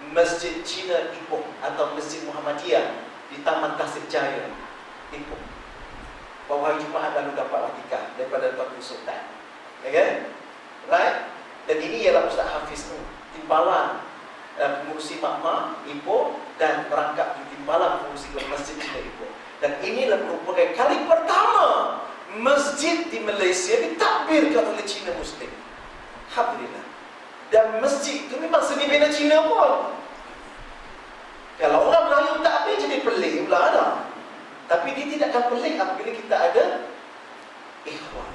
A: Masjid Cina Ipoh atau Masjid Muhammadiyah di Taman Kasih Jaya Ipoh. Baru hari Jumaat lalu dapat watikah daripada Tuan Sultan. Okay? Right? Dan ini ialah Ustaz Hafiz timbalan pengurusi Makmah Ipoh dan merangkap di timbalan pengurusi Masjid Cina Ipoh. Dan inilah merupakan kali pertama masjid di Malaysia ditakbirkan oleh Cina Muslim. Alhamdulillah. Dan masjid itu memang seni bina Cina pun. Kalau orang Melayu takbir jadi pelik pula ada. Tapi dia tidak akan pelik apabila kita ada ikhwan.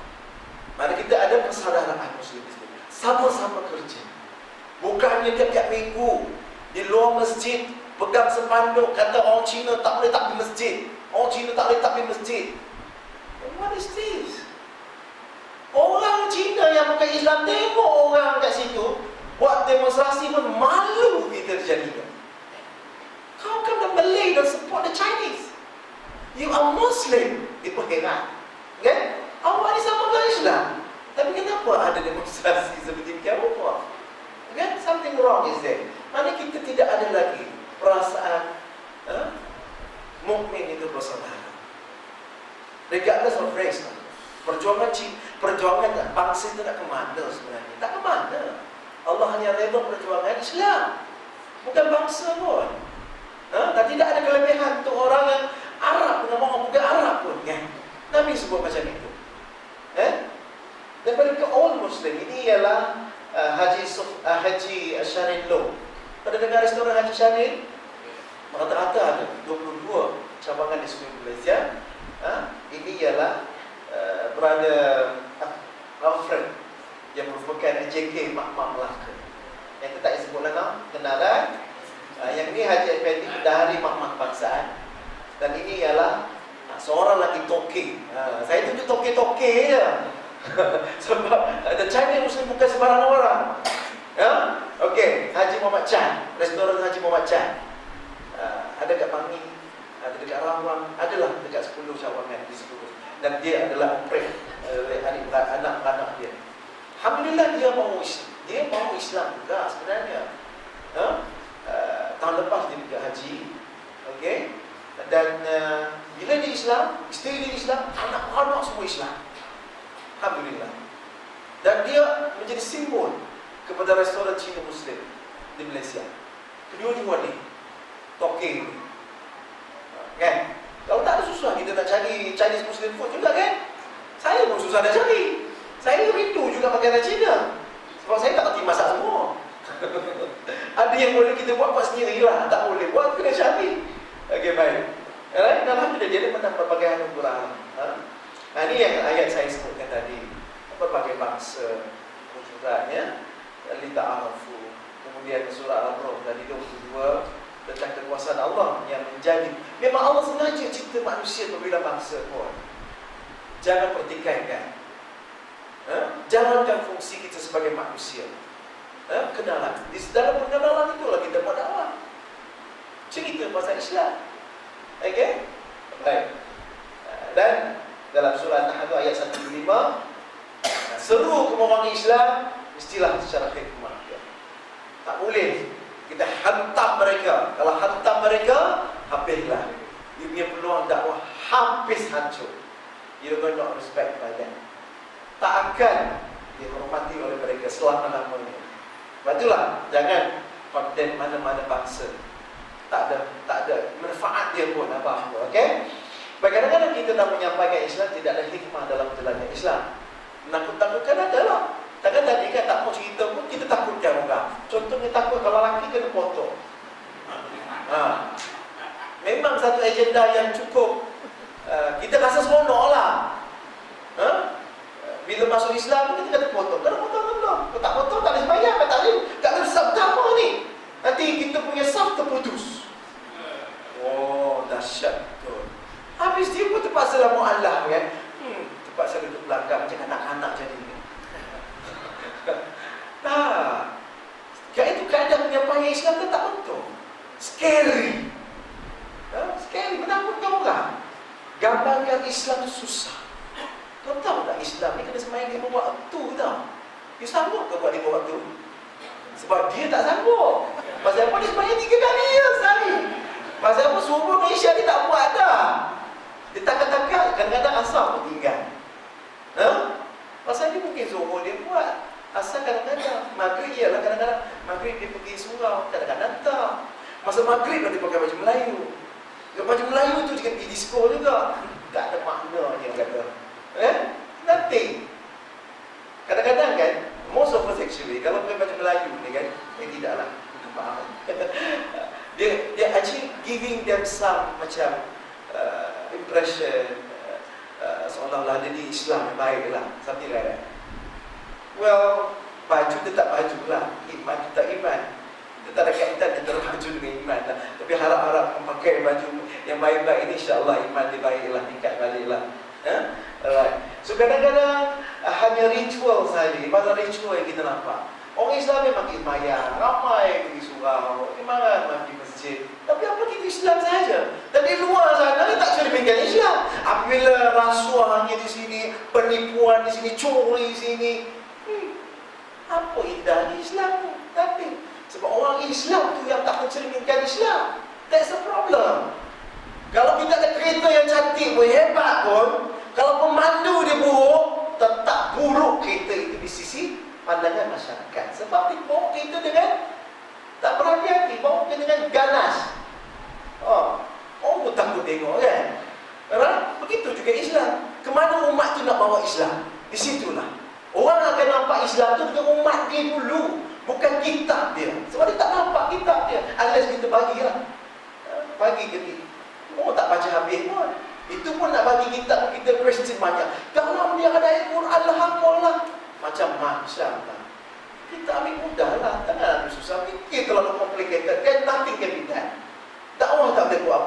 A: Mana kita ada persaudaraan Muslim. Sama-sama kerja. Bukannya tiap-tiap minggu di luar masjid pegang sepanduk kata orang Cina tak boleh takbir masjid. Orang Cina tak boleh takbir masjid. What is this? Orang Cina yang bukan Islam tengok orang kat situ buat demonstrasi pun malu kita terjadi. How come the Malay don't support the Chinese? You are Muslim. Dia pun heran, kan? Awak ni sama dengan Islam, tapi kenapa ada demonstrasi seperti ini? Apa? Kan? Something wrong is there. Mana kita tidak ada lagi perasaan mukmin itu bersaudara, regardless of race. Perjuangan bangsa itu nak ke mana sebenarnya? Tak ke mana. Allah hanya redha perjuangan Islam, bukan bangsa pun. Dan tidak ada kelebihan untuk orang yang Arab dengan orang bukan Arab pun, kan? Nabi sebut macam itu. Daripada ke all Muslim, ini ialah Haji Syarin Loh. Pada dengar restoran Haji Syarin, rata-rata ada 22 cabangan di seluruh Malaysia. Ini ialah Brother Alfred yang merupakan AJK Makmah Melaka. Yang kita tak sebut nama, pengenalan. Yang ni Haji Effendi, Bendahari Mahkamah Kebangsaan. Dan ini ialah seorang lagi toke. Saya tunjuk toke-toke je. Sebab China Muslim bukan sembarang orang. Okey, Haji Muhammad Chan, restoran Haji Muhammad Chan. Ada kat Bangi, ada dekat Rawang, adalah dekat 10 cawangan di situ. Dan dia adalah operate anak-anak dia. Alhamdulillah dia mau Islam juga sebenarnya. Tahun lepas dia dekat haji. Okey. Dan bila dia Islam, isteri dia Islam, anak-anak semua Islam. Alhamdulillah. Dan dia menjadi simbol kepada restoran Cina Muslim di Malaysia. Kedua-dua ni talking. Kan? Kalau tak ada susah kita nak cari Chinese Muslim food juga kan? Saya pun susah nak cari. Saya rindu juga makanan Cina. Sebab saya tak kerti masak semua. Ada yang boleh kita buat sendirilah. Tak boleh buat, kena cari. Okey, baik. Alhamdulillah dia menang berbagai anugerah. Ini yang ayat saya sebutkan tadi. Berbagai bangsa wujudannya lita'arafu. Kemudian surah Al-Rum tadi 22 tentang kekuasaan Allah yang menjadi. Memang Allah sengaja cipta manusia berbeza bangsa pun. Jangan pertikaikan. Jalankan fungsi kita sebagai manusia. Kenalan. Di dalam pengenalan itulah kita buat dakwah. Cerita pasal Islam. Okey? Baik. Dan dalam surah An-Nahl ayat 105, seru kepada orang Islam mestilah secara hikmah. Tak boleh kita hantam mereka. Kalau hantam mereka, habislah. Dia punya peluang dakwah habis hancur. You're going to respect by them. Tak akan dihormati oleh mereka selama-lamanya. Sebab itulah, jangan konten mana-mana bangsa. Tak ada manfaat dia pun apa-apa. Okey? Kadang-kadang kita nak menyampaikan Islam, tidak ada hikmah dalam jalannya Islam. Menakut-takutkan adalah. Takkan tadi kan tak mau cerita pun, kita takutkan orang. Contohnya takut kalau lelaki kena potong. Memang satu agenda yang cukup kita rasa seronok lah. Bila masuk Islam kita kata potong. Kena potong ke belum? Kalau tak potong tak boleh sembahyang. Tak boleh saf utama ni. Nanti kita punya saf terputus. Oh, dahsyat betul. Habis dia pun terpaksa lah mu'allah kan. Terpaksa duduk belakang macam anak-anak jadi ni. Itu keadaan penyampaian Islam kan tak betul. Scary. Scary, menakutkan orang. Gambarkan Islam tu susah. Kau tahu tak Islam ni kena sembahyang 5 waktu tau. Dia sanggup ke buat 5 waktu? Sebab dia tak sanggup. Pasal apa dia sembahyang 3 kali je sehari. Pasal apa subuh Malaysia dia tak buat dah. Dia takkan-takkan kadang-kadang asar pun tinggal. Pasal dia mungkin zuhur dia buat. Asal kadang-kadang maghrib ialah kadang-kadang maghrib dia pergi surau, kadang-kadang tak. Masa maghrib dia pakai baju Melayu. Baju Melayu tu dia pergi disco juga. Tak ada makna dia kata. Nothing. Kadang-kadang kan, most of us actually kalau pakai baju Melayu ni kan, tidaklah. Faham? Dia actually giving them some macam impression seolah-olah dia ni Islam yang baik lah, something like that. Well, baju tetap baju lah, iman tetap iman. Kita tak ada kaitan antara baju dengan iman lah. Tapi harap-harap memakai baju yang baik-baik ini, insyaAllah iman dia baiklah, tingkat baliklah. Alright. So kadang-kadang hanya ritual saja. Mana ritual yang kita nampak. Orang Islam memang pergi sembahyang, ramai pergi surau, memang pergi masjid. Tapi apa kita Islam saja. Dan di luar sana dia tak cerminkan Islam. Apabila rasuahnya di sini, penipuan di sini, curi di sini. Apa indah Islam? Tapi sebab orang Islam tu yang tak mencerminkan Islam. That's the problem. Kalau kita ada kereta yang cantik pun, hebat pun, kalau pemandu dia buruk, tetap buruk kereta itu di sisi pandangan masyarakat. Sebab dia bawa kereta dengan tak berhati-hati, bawa kereta dengan ganas. Orang pun takut tengok kan. Begitu juga Islam. Kemana umat tu nak bawa Islam? Di situlah. Orang akan nampak Islam tu dengan umat dia dulu, bukan kitab dia. Sebab dia tak nampak kitab dia. Unless kita bagilah. Bagi ke dia. Oh, tak baca habis pun. Itu pun nak bagi kitab, kita question banyak. Dalam dia ada ayat Quran lah, hafal lah. Macam-macam lah. Kita ambil mudah lah. Jangan ambil susah. Fikir terlalu kompleks.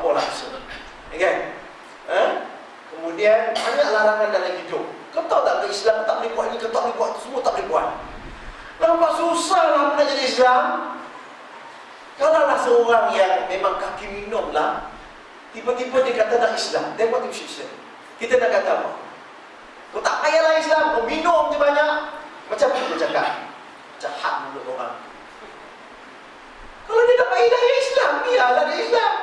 A: apa langsung. Okay? Kemudian banyak larangan dalam hidup. Kau tahu tak, ke Islam tak boleh buat ni, kau tak boleh buat tu, semua tak boleh buat. Nampak susah lah nak jadi Islam. Kalaulah seorang yang memang kaki minum lah, tiba-tiba dia kata nak Islam, then what you should say? Kita nak kata apa? Kau tak payahlah Islam, kau minum je banyak. Macam apa kau cakap? Jahat mulut orang. Kalau dia dapat hidayah Islam, biarlah dia Islam.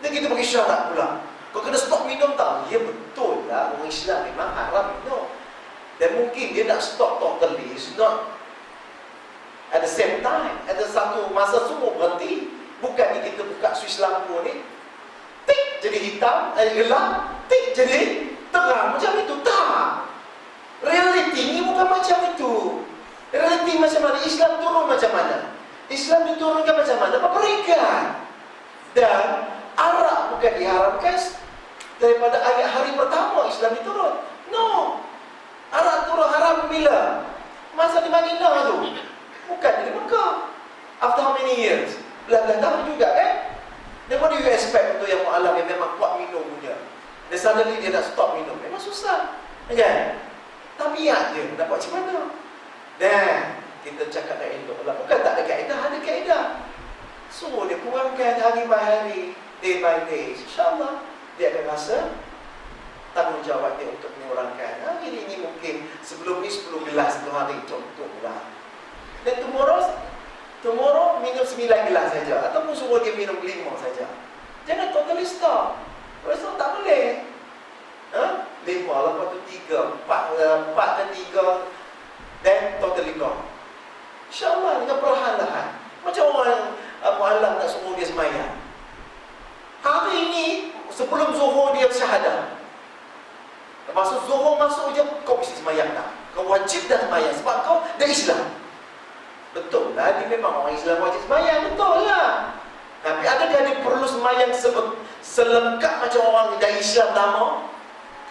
A: Dan kita bagi syarat pula. Kau kena stop minum tak? Ya betul lah, orang Islam memang haram minum. Dan mungkin dia nak stop totally, it's not at the same time. Ada satu masa semua berhenti. Bukannya kita buka suis lampu ni, tik jadi hitam, gelap, tik jadi terang. Macam itu, tak. Realiti ni bukan macam itu. Realiti macam mana? Islam turun macam mana? Islam diturunkan macam mana? Perbaikan. Dan arak bukan diharamkan daripada ayat hari pertama Islam diturun. No. Arak turun haram bila? Masa di Madinah tu. Bukan di Mekah. After how many years? Belah-belah tahun juga kan? Then what do you expect untuk yang mu'alaf yang memang kuat minum punya? Dan suddenly dia nak stop minum. Memang susah. Kan? Tabiat dia. Nak buat macam mana? Dan kita cakap nak elok lah. Bukan tak ada kaedah, ada kaedah. Suruh dia kurangkan hari by hari, day by day. InsyaAllah dia akan rasa tanggungjawab dia untuk mengurangkan. Hari ini mungkin sebelum ni 10 gelas satu hari, contohlah. Dan tomorrow minum 9 gelas saja. Ataupun suruh dia minum 5 saja. Jangan totally stop. Kalau stop tak boleh. 5, lepas tu 3, 4 dan 3, then totally gone. InsyaAllah dengan perlahan-lahan. Macam orang mu'alaf nak suruh dia semayang. Hari ini sebelum zuhur dia syahadah. Maksud zuhur masuk je, kau mesti semayang tak? Kau wajib dah semayang sebab kau dah Islam. Betul lah, dia memang orang Islam wajib semayang, betul lah. Tapi adakah dia perlu semayang selengkap macam orang dah Islam lama?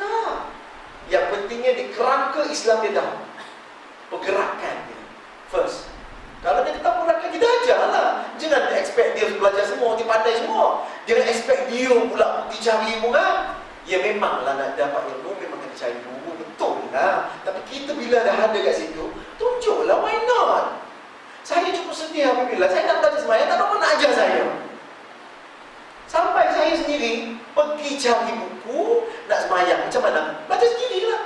A: Tak. Yang pentingnya di kerangka Islam dia dah. Pergerakan dia first. Kalau dia tetap pergerakan, kita ajarlah. Jangan expect dia belajar semua, dia pandai semua. Jangan expect dia pula pergi cari ilmu kan. Ya memanglah nak dapat ilmu memang kena cari ilmu, betul lah. Tapi kita bila dah ada kat situ, tunjuklah, why not? Saya cukup sedih apabila saya nak belajar semayang, tak ada orang nak ajar saya. Sampai saya sendiri pergi cari buku, nak semayang macam mana? Belajar sendirilah.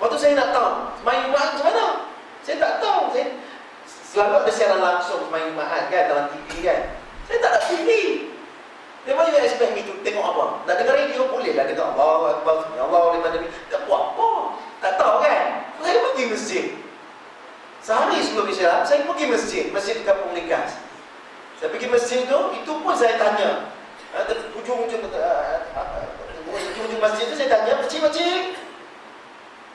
A: Waktu saya nak tahu semayang Jumaat macam mana, saya tak tahu. Saya selalu ada siaran langsung semayang Jumaat kan, dalam TV kan. Saya tak ada TV. Dia mana you expect me to tengok apa? Nak dengar radio boleh lah, dengar Allah Akbar, Allah Liman Nabi. Tak buat apa. Tak tahu kan? Saya pergi masjid. Sehari sebelum Islam, saya pergi masjid di Kampung Likas. Saya pergi masjid tu, itu pun saya tanya. Ujung-ujung masjid tu saya tanya, "Pakcik,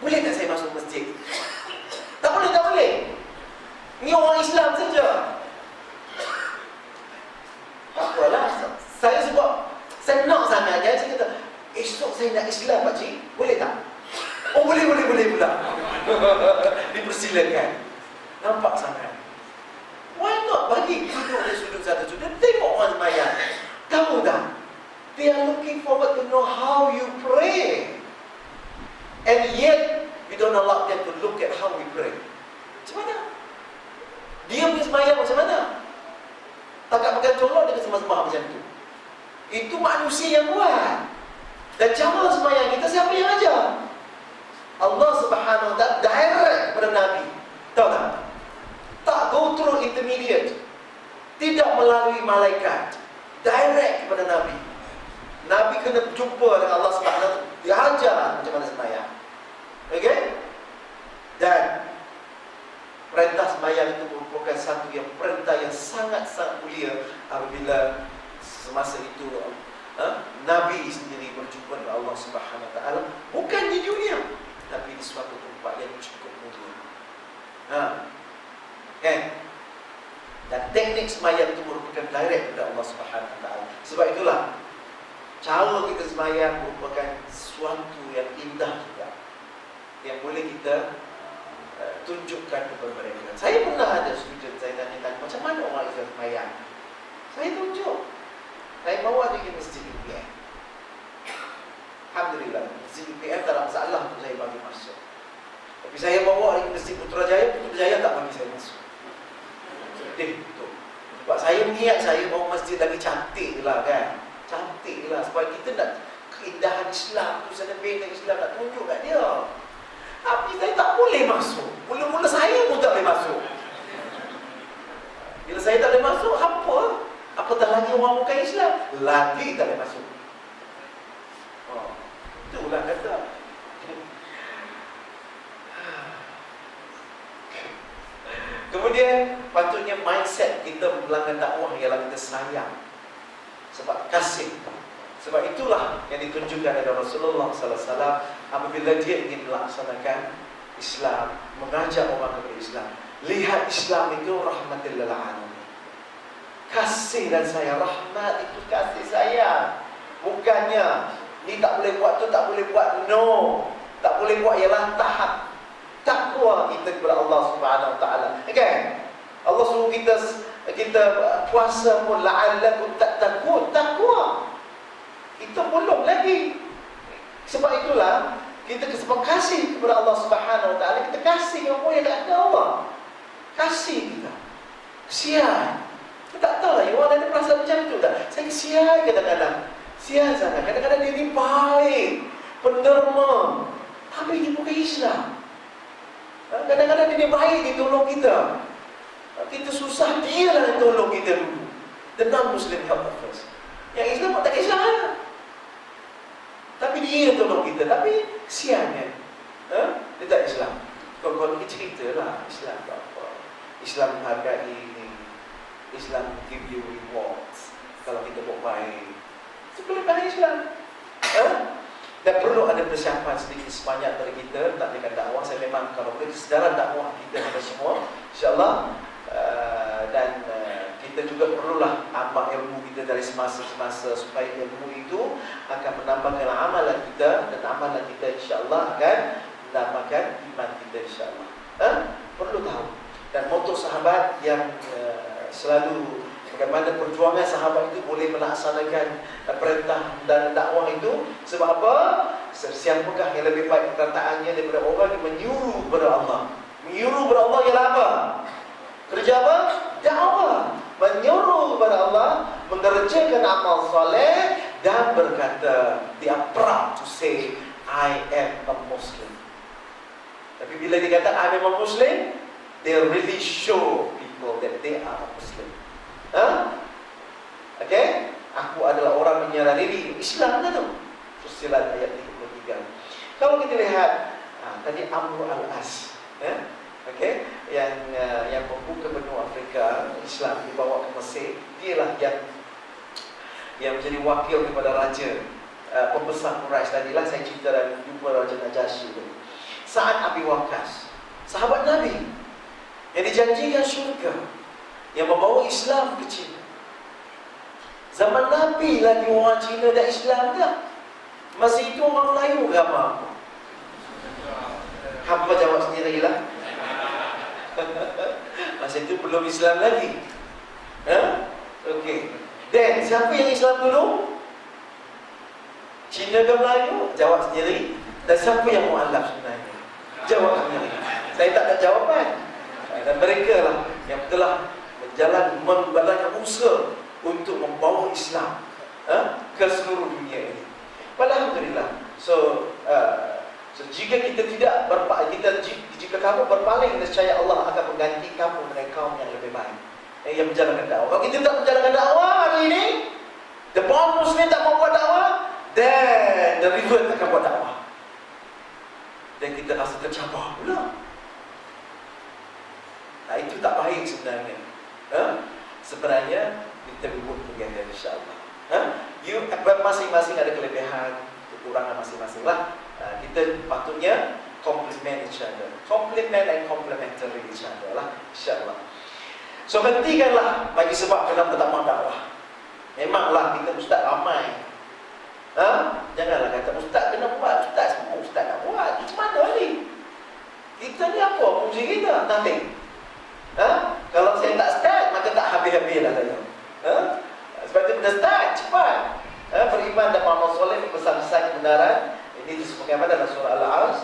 A: boleh tak saya masuk masjid?" Tak boleh, tak boleh. Ni orang Islam saja. Apalah, saya sebab saya nak sangat kan, saya kata, "Esok saya nak Islam, pakcik, boleh tak?" "Oh, boleh pula." Dipersilakan. Nampak sangat. Why not bagi duduk di sudut satu sudut, tengok orang sembahyang. Tahu tak? They are looking forward to know how you pray. And yet, we don't allow them to look at how we pray. Macam mana? Dia punya sembahyang macam mana? Takkan pegang colok dia sembah-sembah macam tu. Itu manusia yang buat. Dan cara sembahyang kita siapa yang ajar? Allah Subhanahu Wa Taala direct kepada Nabi. Tahu tak? Tak go through intermediate. Tidak melalui malaikat. Direct kepada Nabi. Nabi kena jumpa dengan Allah Subhanahu Wa Taala. Dia ajar macam mana sembahyang. Okey? Dan perintah sembahyang itu merupakan satu yang perintah yang sangat-sangat mulia apabila semasa itu Nabi sendiri berjumpa dengan Allah Subhanahu Wa Taala, bukan di dunia tapi di suatu tempat yang cukup mulia. Kan? Dan teknik sembahyang itu merupakan direct kepada Allah Subhanahu Wa Taala. Sebab itulah cara kita sembahyang merupakan sesuatu yang indah juga, yang boleh kita tunjukkan kepada mereka. Saya pernah ada student saya tanya, macam mana orang Islam sembahyang? Saya tunjuk. Saya bawa dia ke masjid UPM. Alhamdulillah, masjid UPM tak ada masalah untuk saya bagi masuk. Tapi saya bawa dia ke masjid Putrajaya tak bagi saya masuk. Sedih betul. Sebab saya niat saya bawa masjid lagi cantik lah kan. Cantik lah, sebab kita nak keindahan Islam tu, sana benteng Islam nak tunjuk kat dia. Tapi saya tak boleh masuk. Mula-mula saya pun tak boleh masuk. Bila saya tak boleh masuk, apa? Apatah lagi orang bukan Islam, lagi tak boleh masuk. Itulah kata. Kemudian patutnya mindset kita melanggar dakwah ialah kita sayang. Sebab kasih. Sebab itulah yang ditunjukkan oleh Rasulullah sallallahu alaihi wasallam apabila dia ingin melaksanakan Islam, mengajak orang kepada Islam. Lihat Islam itu rahmatil lil alamin. Kasih dan sayang, rahmat itu kasih sayang. Bukannya ni tak boleh buat tu, tak boleh buat, no. Tak boleh buat ialah tahap takwa kita kepada Allah Subhanahu wa taala. Kan? Allah suruh kita puasa pun la'allakum tattaqun, takwa. Itu belum lagi. Sebab itulah kita sebab kasih kepada Allah Subhanahu wa taala, kita kasih apa yang tak ada Allah. Kasih kita. Kesian. Kita tak tahu lah, orang ada perasaan macam tu tak? Saya kesian kadang-kadang. Kesian sangat. Kadang-kadang dia ni baik, penderma, tapi dia bukan Islam. Kadang-kadang dia baik, dia tolong kita. Kita susah, dia lah yang tolong kita dulu. The non-Muslim help us first. Yang Islam pun tak kisah. Tapi dia yang tolong kita. Tapi kesian kan? Dia tak Islam. Kalau kita cerita lah, Islam tak apa. Islam menghargai ini. Islam give you rewards kalau kita buat baik. Itu kelebihan Islam. Dan perlu ada persiapan sedikit sebanyak dari kita tak dengan dakwah. Saya memang kalau boleh sedaran dakwah kita kepada semua, insyaAllah. Dan kita juga perlulah amal ilmu kita dari semasa ke semasa, supaya ilmu itu akan menambahkan amalan kita, dan amalan kita insyaAllah akan menambahkan iman kita insyaAllah. Perlu tahu. Dan motor sahabat yang selalu bagaimana perjuangan sahabat itu boleh melaksanakan perintah dan dakwah itu. Sebab apa? Siapakah yang lebih baik perkataannya daripada orang yang menyuruh kepada Allah? Menyuruh kepada Allah ialah apa? Kerja apa? Dakwah. Menyuruh kepada Allah, mengerjakan amal soleh, dan berkata, they are proud to say, I am a Muslim. Tapi bila dia kata I am a Muslim, they really show people that they are a Muslim. Okay? Aku adalah orang menyerah diri. Islam kan tu? Fussilat ayat 33. Kalau kita lihat tadi Amr al-As, okay, yang membuka benua Afrika Islam dibawa ke Mesir, dialah yang menjadi wakil kepada raja pembesar Quraisy. Tadilah saya cerita dan jumpa Raja Najasyi tu. Sa'ad Abi Waqqas, sahabat Nabi yang dijanjikan syurga, yang membawa Islam ke China. Zaman Nabi lagi orang Cina dan Islam tak? Masa itu orang Melayu ke apa? Hampa jawab sendirilah. Masa itu belum Islam lagi. Okey. Dan siapa yang Islam dulu? Cina ke Melayu? Jawab sendiri. Dan siapa yang mu'alaf sebenarnya? Jawab sendiri. Saya tak ada jawapan. Dan mereka lah yang telah membanyak usaha untuk membawa Islam ke seluruh dunia ini. Alhamdulillah. So jika kita tidak jika kamu berpaling, nescaya Allah akan mengganti kamu dengan kaum yang lebih baik, yang menjalankan dakwah. Kalau kita tak menjalankan dakwah hari ini, the born Muslim tak mau buat dakwah, then the river akan buat dakwah, dan kita rasa tercabar pula. Itu tak baik sebenarnya. Sebenarnya kita buat together insyaAllah. Masing-masing ada kelebihan, kekurangan masing-masing lah. Kita patutnya complement each other, complement and complementary each other lah, insyaAllah. So hentikanlah bagi sebab kenapa tak mau dakwah. Memanglah kita ustaz ramai. Janganlah kata ustaz kena buat, ustaz semua ustaz nak buat. Macam mana ni? Kita ni apa fungsi kita? Nothing. Kalau saya tak start, maka tak habis-habis lah saya. Sebab itu bila start, cepat. beriman dan beramal soleh pesan-pesan kebenaran. Ini disebutkan dalam surah Al-A'raf.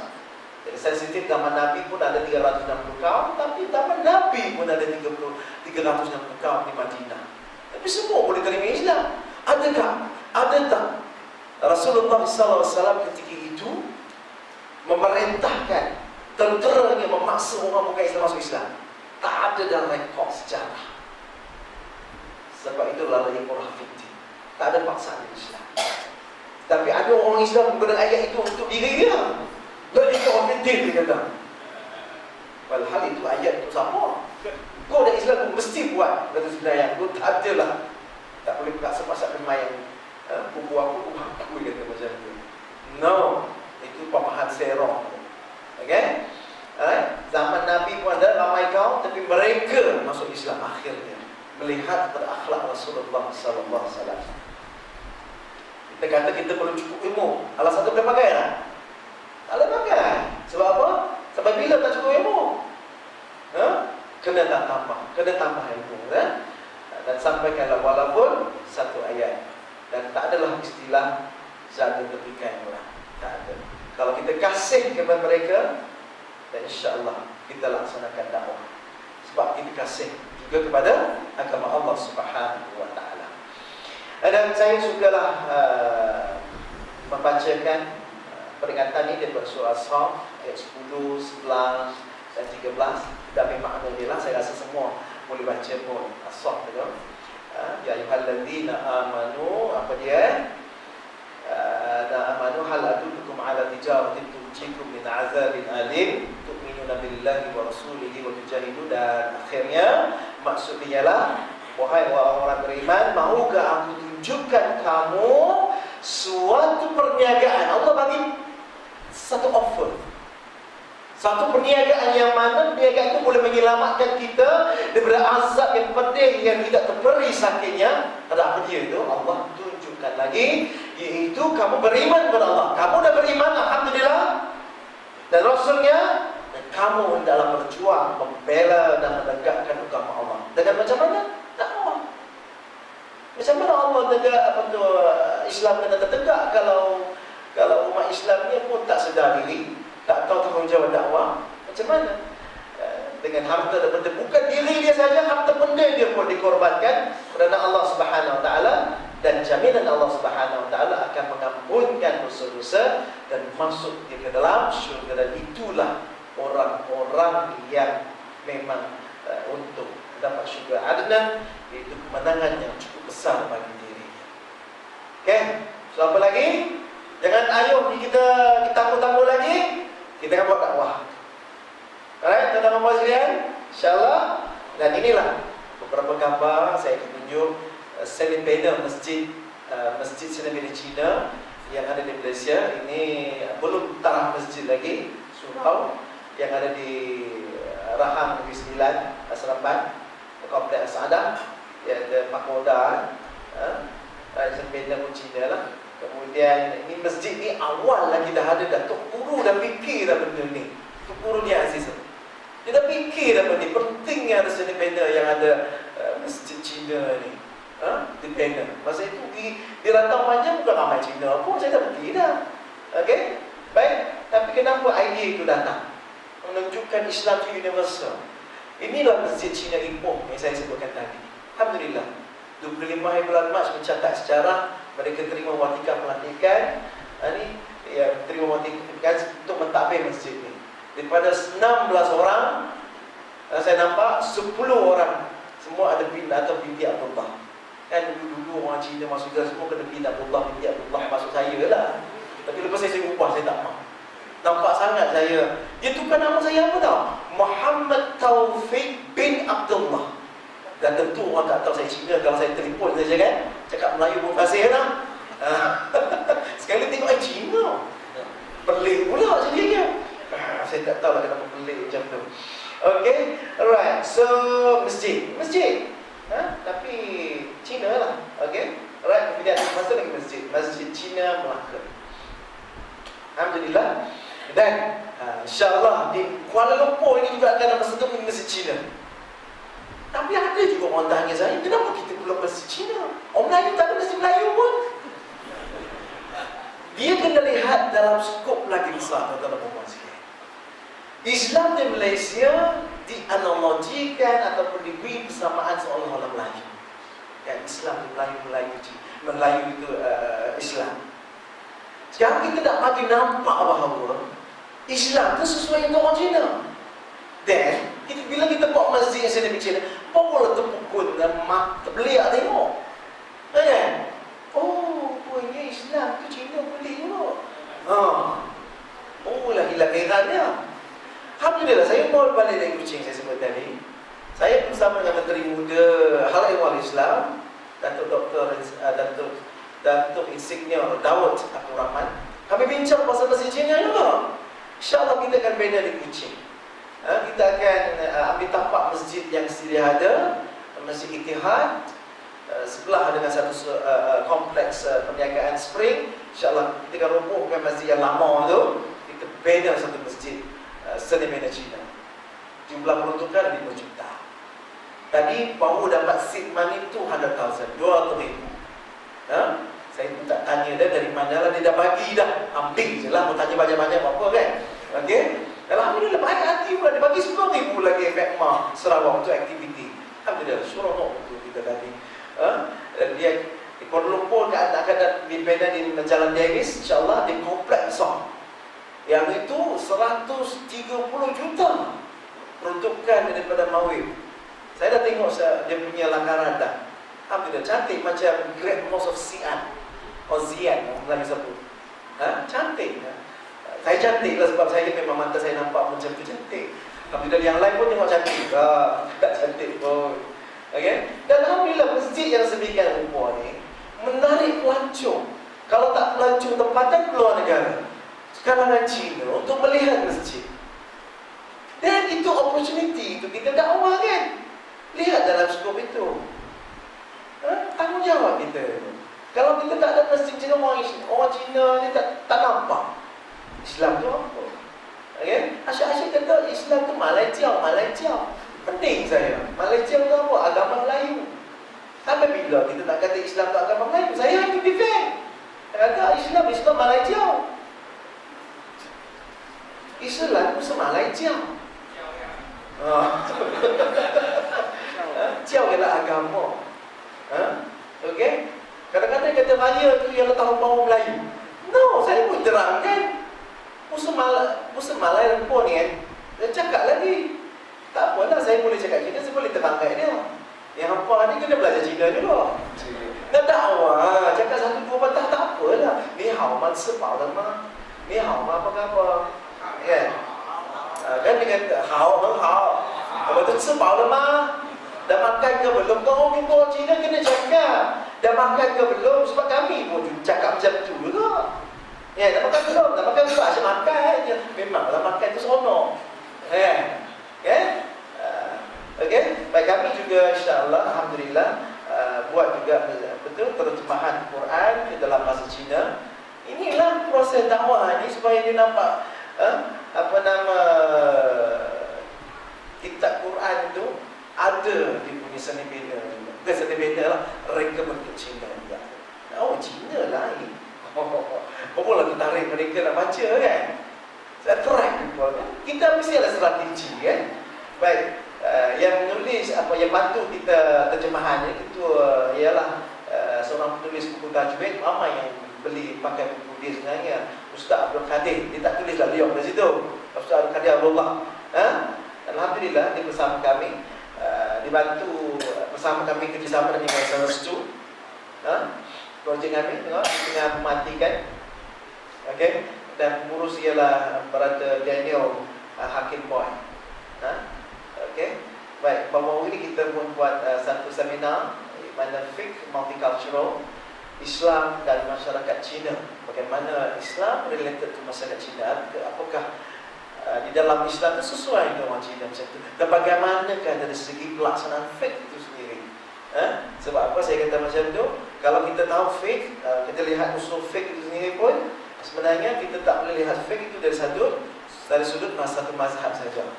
A: Jadi sensitif zaman Nabi pun ada 360 kaum, tapi zaman Nabi pun ada 360 kaum di Madinah. Tapi semua boleh terima Islam. Adakah? Ada tak? Rasulullah SAW ketika itu memerintahkan, terang-terangnya memaksa orang bukan Islam masuk Islam. Tak ada dalam rekod sejarah. Sebab itu lalai Qur'an. Tak ada paksaan Islam. Tapi ada orang Islam menggunakan ayat itu untuk diri dia. Lalu orang penting dia kata. Padahal itu ayat untuk siapa? Kau dah Islam kau mesti buat. Kata sebenarnya kau tak ada lah. Tak boleh paksa pasal bermain. Buku aku kata macam tu. No, itu pemahaman serong. Okay? Zaman Nabi pun ada ramai kaum, tapi mereka masuk Islam akhirnya melihat berakhlak Rasulullah SAW. Kita kata kita perlu cukup ilmu. Alasan tu boleh pakai tak? Tak boleh pakai. Sebab apa? Sebab bila tak cukup ilmu? Kena tak tambah. Kena tambah ilmu. Dan sampaikanlah walaupun satu ayat. Dan tak adalah istilah jaga tepikan orang. Tak ada. Kalau kita kasih kepada mereka, dan insya-Allah kita laksanakan dakwah. Sebab kita kasih juga kepada agama Allah Subhanahu wa taala. Dan saya sukalah membacakan peringatan ini daripada surah As-Saff ayat 10, 11 dan 13. Kita ambil makna dia lah. Saya rasa semua boleh baca pun As-Saff tu. Ya ayyuhalladzina amanu, apa dia? Amanu hal adullukum ala tijaratin tunjikum min azabin alim tu'minuna billahi wa rasulihi wa tujahidu. Dan akhirnya maksudnya lah, wahai orang beriman, mahukah aku tunjukkan kamu suatu perniagaan? Allah bagi satu offer, satu perniagaan yang mana perniagaan itu boleh menyelamatkan kita daripada azab yang pedih yang tidak terperi sakitnya. Ada apa dia itu? Allah tunjukkan lagi, iaitu kamu beriman kepada Allah. Kamu dah beriman, alhamdulillah, dan Rasulnya, dan kamu dalam berjuang membela dan menegakkan agama Allah. Dengan macam mana? Dakwah. Macam mana Allah tegak Islam kena tertegak kalau umat Islamnya pun tak sedar diri, tak tahu tanggungjawab dakwah? Macam mana? Dengan harta dan benda, bukan diri dia saja, harta benda dia pun dikorbankan kerana Allah Subhanahu wa taala, dan jaminan Allah Subhanahu wa taala akan mengampunkan dosa-dosa dan masuk dia ke dalam syurga. Dan itulah orang-orang yang memang untuk dapat syurga adnan, iaitu kemenangan yang cukup besar bagi dirinya. Okay? So apa lagi? Jangan ayo kita tangguh-tangguh lagi. Kita akan buat dakwah. Alright, tuan-tuan dan puan sekalian, insya-Allah. Dan inilah beberapa gambar saya tunjuk selling banner masjid Seri Cina yang ada di Malaysia. Ini belum taraf masjid lagi, surau yang ada di Rahang Negeri Sembilan, Seremban, Kompleks Asadah, yang ada Pakoda, selling banner pun Cina lah. Kemudian ini masjid ni awal lagi dah ada dah. Tok Guru dah fikir dah benda ni. Tok Guru ni Aziz, dia dah fikir dah benda ni. Pentingnya ada seni banner yang ada masjid Cina ni. Di banner. Masa itu di rantau panjang bukan ramai Cina pun, saya dah pergi dah. Okey? Baik. Tapi kenapa idea itu datang? Menunjukkan Islam itu universal. Inilah masjid Cina Ipoh yang saya sebutkan tadi. Alhamdulillah. 25 hari bulan Mac mencatat sejarah, mereka terima watika pelantikan. Ini ya, terima watika untuk mentadbir masjid ini. Daripada 16 orang, saya nampak 10 orang semua ada bin atau binti Abdullah. Kan dulu orang Cina masuk Islam semua kena bin Abdullah, binti Abdullah, masuk saya lah. Tapi lepas saya ubah, saya tak mahu. Nampak sangat saya. Dia tukar nama saya apa tau? Muhammad Taufik bin Abdullah. Dan tentu orang tak tahu saya Cina. Kalau saya telefon saja kan, cakap Melayu pun fasih lah. Sekali tengok Cina, pelik pula jadinya. Saya tak tahu lah kenapa pelik macam tu. Okay, alright. So masjid, tapi Cina lah. Okay, alright. Kemudian masuk lagi Masjid Cina Melaka. Alhamdulillah. Dan insyaAllah di Kuala Lumpur ini juga akan ada masjid Cina. Tapi ada juga orang tanya saya, kenapa kita pula masjid Cina? Orang Melayu tak ada masjid Melayu pun. dalam skop lagi besar, tuan-tuan dan puan sekalian. Islam di Malaysia dianalogikan ataupun diberi persamaan seolah orang Melayu. Kan Islam di Melayu itu Islam. Sekarang kita tak bagi nampak bahawa Islam itu sesuai dengan orang Cina. Dan bila kita buat masjid yang sedemikian Cina, bawa tu pukul dan beliak tengok. Kan? Oh, punya Islam tu Cina boleh juga. Oh lah hilang herannya. Alhamdulillah, saya mau balik dari Kuching saya sebut tadi. Saya bersama dengan Menteri Muda Hal Ehwal Islam, Datuk Insinyur Daud Abdul Rahman. Kami bincang pasal masjid Cina juga. InsyaAllah kita akan bina di Kuching. Kita akan ambil tapak masjid yang sedia ada, Masjid Ittihad, sebelah dengan satu kompleks perniagaan Spring. InsyaAllah kita akan robohkan masjid yang lama tu. Kita bina satu masjid seni bina Cina. Jumlah peruntukan 5 juta. Tadi baru dapat seed money 200,000, 200,000. Saya pun tak tanya dia dari mana lah, dia dah bagi dah. Ambil je lah, mau tanya banyak-banyak apa kan. Okey. Alhamdulillah baik hati pula, dia bagi 10,000 lagi Mekmah Sarawak untuk aktiviti. Alhamdulillah, suruh untuk kita tadi. Dan dia di Kuala Lumpur akan dibina di Jalan Davis, insyaAllah di kompleks besar. Yang itu 130 juta peruntukan daripada Mawib. Saya dah tengok dia punya lakaran dah. Alhamdulillah, cantik macam Great Mosque of Xi'an atau Xi'an, orang Melayu sebut. Cantik. Saya cantik lah sebab saya memang mata saya nampak macam tu cantik. Alhamdulillah, yang lain pun tengok cantik. Tak cantik pun. Okay? Dan Alhamdulillah, masjid yang sedemikian rupa ni menarik pelancong. Kalau tak pelancong tempatan, keluar negara, kalangan Cina untuk melihat masjid. Dan itu opportunity itu kita dakwah kan. Lihat dalam skop itu. Tanggungjawab kita. Kalau kita tak ada masjid Cina, orang Cina ni tak nampak Islam tu apa. Okay? Asyik-asyik kata Islam tu Malaysia. Penting saya. Malaysia tu apa? Agama Melayu. Sampai bila kita tak kata Islam tu agama Melayu? Saya itu defend. Saya kata Islam Malaysia. Islam tu Malaysia. Ciao ialah agama. Okey? Kadang-kadang kata raya tu ialah tahun baru Melayu. No, saya pun terangkan. Musa Malay pun ni kan. Dia cakap lagi. Tak apalah, saya boleh cakap Cina, saya boleh terangkan dia. Yang apa ni kena belajar Cina juga. Nak dakwah, cakap satu dua patah tak apalah. Ni hao man sepau lah ma. Ni hao ma apa-apa. Kan? Kan dengan hao. Lepas tu sepau lah ma. Dah makan ke belum? Kau ni orang Cina kena cakap. Dah makan ke belum? Sebab kami pun cakap macam tu juga. Ya, dah makan belum? Dah makan belum? Asyik makan je. Memanglah makan tu seronok. Okey. Baik, kami juga insya-Allah alhamdulillah buat juga betul terjemahan Quran ke dalam bahasa Cina. Inilah proses dakwah ni supaya dia nampak kitab Quran tu ada di punya seni bina juga. Bukan seni bina lah, reka bentuk Cina juga. Oh, Cina lain. Barulah tertarik mereka nak baca kan. Saya try kan. Kita mesti ada strategi kan. Baik, yang menulis yang bantu kita terjemahan itu ialah seorang penulis buku tajwid. Ramai yang beli pakai buku dia sebenarnya, Ustaz Abdul Qadir. Dia tak tulis lah liok di situ. Ustaz Abdul Qadir Abdullah. Alhamdulillah dia bersama kami, dibantu bersama kami kerjasama dengan Yayasan Restu. Projek kami tengah mematikan. Okey, dan pengurus ialah Brother Daniel Hakim Boy. Okey. Baik, baru ini kita pun buat satu seminar mana fiqh multicultural Islam dan masyarakat Cina. Bagaimana Islam related to masyarakat Cina? Apakah di dalam Islam itu sesuai dengan orang Cina macam tu? Dan bagaimanakah dari segi pelaksanaan fiqh itu sendiri? Sebab apa saya kata macam tu? Kalau kita tahu fiqh, kita lihat usul fiqh itu sendiri pun, sebenarnya kita tak boleh lihat fiqh itu dari sudut satu mazhab saja.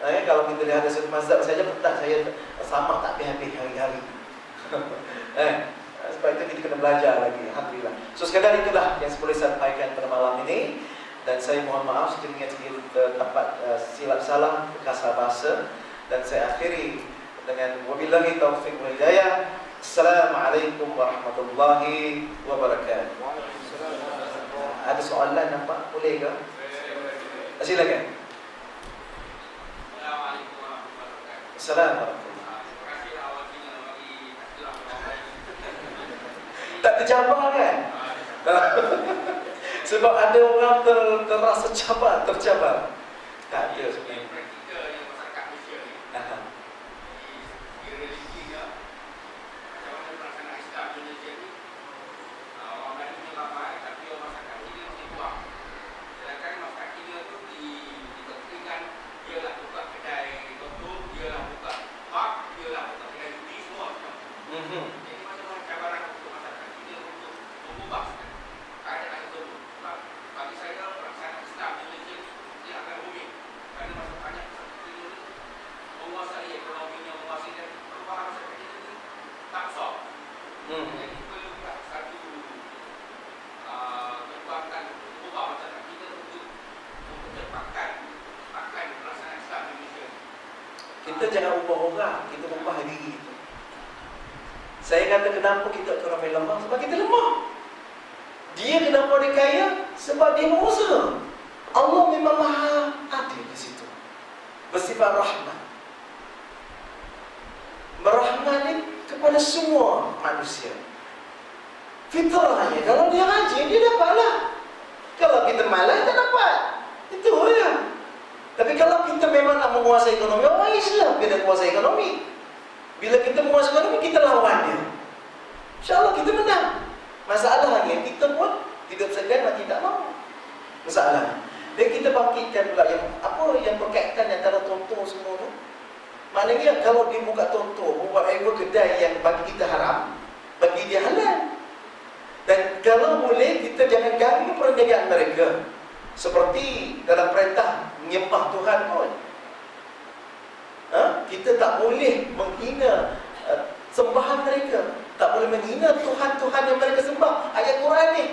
A: Kalau kita lihat dari sudut mazhab saja, tak saya sama tak habis hari-hari. sebab itu kita kena belajar lagi. Alhamdulillah. So sekadar itulah yang boleh saya sampaikan pada malam ini. Dan saya mohon maaf sekiranya terdapat silap salah kasar bahasa. Dan saya akhiri dengan wabillahi taufiq wal hidayah. Assalamualaikum warahmatullahi wabarakatuh. Ada soalan nampak? Boleh ke? Silakan.
B: Assalamualaikum warahmatullahi wabarakatuh.
A: Assalamualaikum.
B: Terima kasih awalnya bagi
A: Tak tercabar kan? Sebab ada orang terasa tercabar. Tak ada sebenarnya.
B: praktikal yang masyarakat Malaysia ni. Di religinya, macam mana pelaksanaan Islam di Malaysia ni, orang Melayu punya ramai, tapi orang masyarakat Cina mesti kurang. Sedangkan masyarakat Cina tu ditentukan, dialah buka kedai tutup, dialah buka pub, dialah buka kedai judi, semua macam. Jadi macam mana cabaran untuk masyarakat Cina untuk mengubah keadaan tersebut? Sebab bagi saya pelaksanaan Islam di Malaysia ni dia akan rumit kerana masih banyak masyarakat Cina ni menguasai ekonominya, menguasai dan perubahan masyarakat Cina ni tak besar. Jadi perlu juga satu kekuatan mengubah masyarakat Cina untuk mempercepatkan akan pelaksanaan Islam di Malaysia.
A: Kita jangan ubah orang, kita ubah diri kita. Saya kata kenapa kita orang yang lemah? Sebab kita lemah. Dia kenapa dia kaya? Sebab dia berusaha. Allah memang maha adil di situ. Bersifat rahmat. Merahmati kepada semua manusia. Fitrahnya, kalau dia rajin, dia dapatlah. Kalau kita malas, tak dapat. Itu je. Tapi kalau kita memang nak menguasai ekonomi, orang Islam kena menguasai ekonomi. Bila kita menguasai ekonomi, kita lawan dia. InsyaAllah kita menang. Masalahnya, kita pun hidup segan dan tidak mau. Masalah. Dan kita bangkitkan pula yang berkaitan antara tonton semua tu. Maknanya kalau dia buka tonton, buat kedai yang bagi kita haram, bagi dia halal. Dan kalau boleh, kita jangan ganggu perniagaan mereka. Seperti dalam perintah menyembah Tuhan pun. Kita tak boleh menghina sembahan mereka. Tak boleh menghina Tuhan-Tuhan yang mereka sembah. Ayat Quran ni.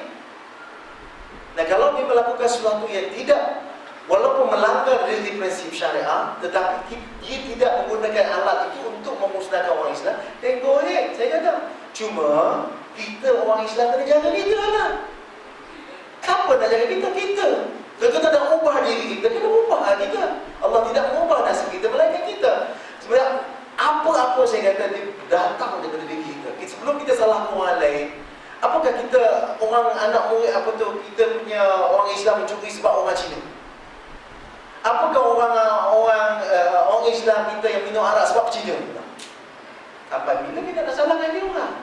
A: Nah, kalau dia melakukan sesuatu yang tidak, walaupun melanggar dari prinsip syariah, tetapi dia tidak menggunakan alat itu untuk memusnahkan orang Islam, then go ahead, saya kata. Cuma kita orang Islam kena jaga kita lah. Siapa nak jaga kita? Kita. Kalau kita nak ubah diri kita, kena ubah kita. Allah tidak mengubah nasib kita, melainkan kita. Sebenarnya apa-apa saya kata dia datang daripada diri kita. Sebelum kita salahkan orang lain, apakah kita orang anak murid kita punya orang Islam mencuri sebab orang Cina? Apakah orang Islam kita yang minum arak sebab Cina? Sampai bila kita nak salahkan dia orang?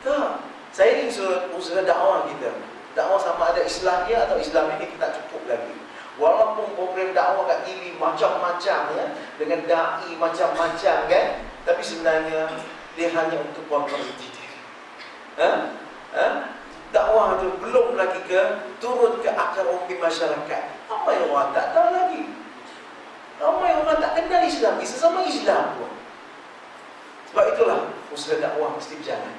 A: Tak. Saya ni usaha dakwah kita. Dakwah sama ada Islam dia atau Islam ini kita tak cukup lagi. Walaupun program dakwah kat TV macam-macam ya, dengan dai macam-macam kan, tapi sebenarnya dia hanya untuk konversi diri. Dakwah itu belum lagi turun ke akar umum masyarakat. Ramai orang tak tahu lagi. Ramai orang tak kenal Islam, sesama Islam pun. Sebab itulah usaha dakwah mesti berjalan.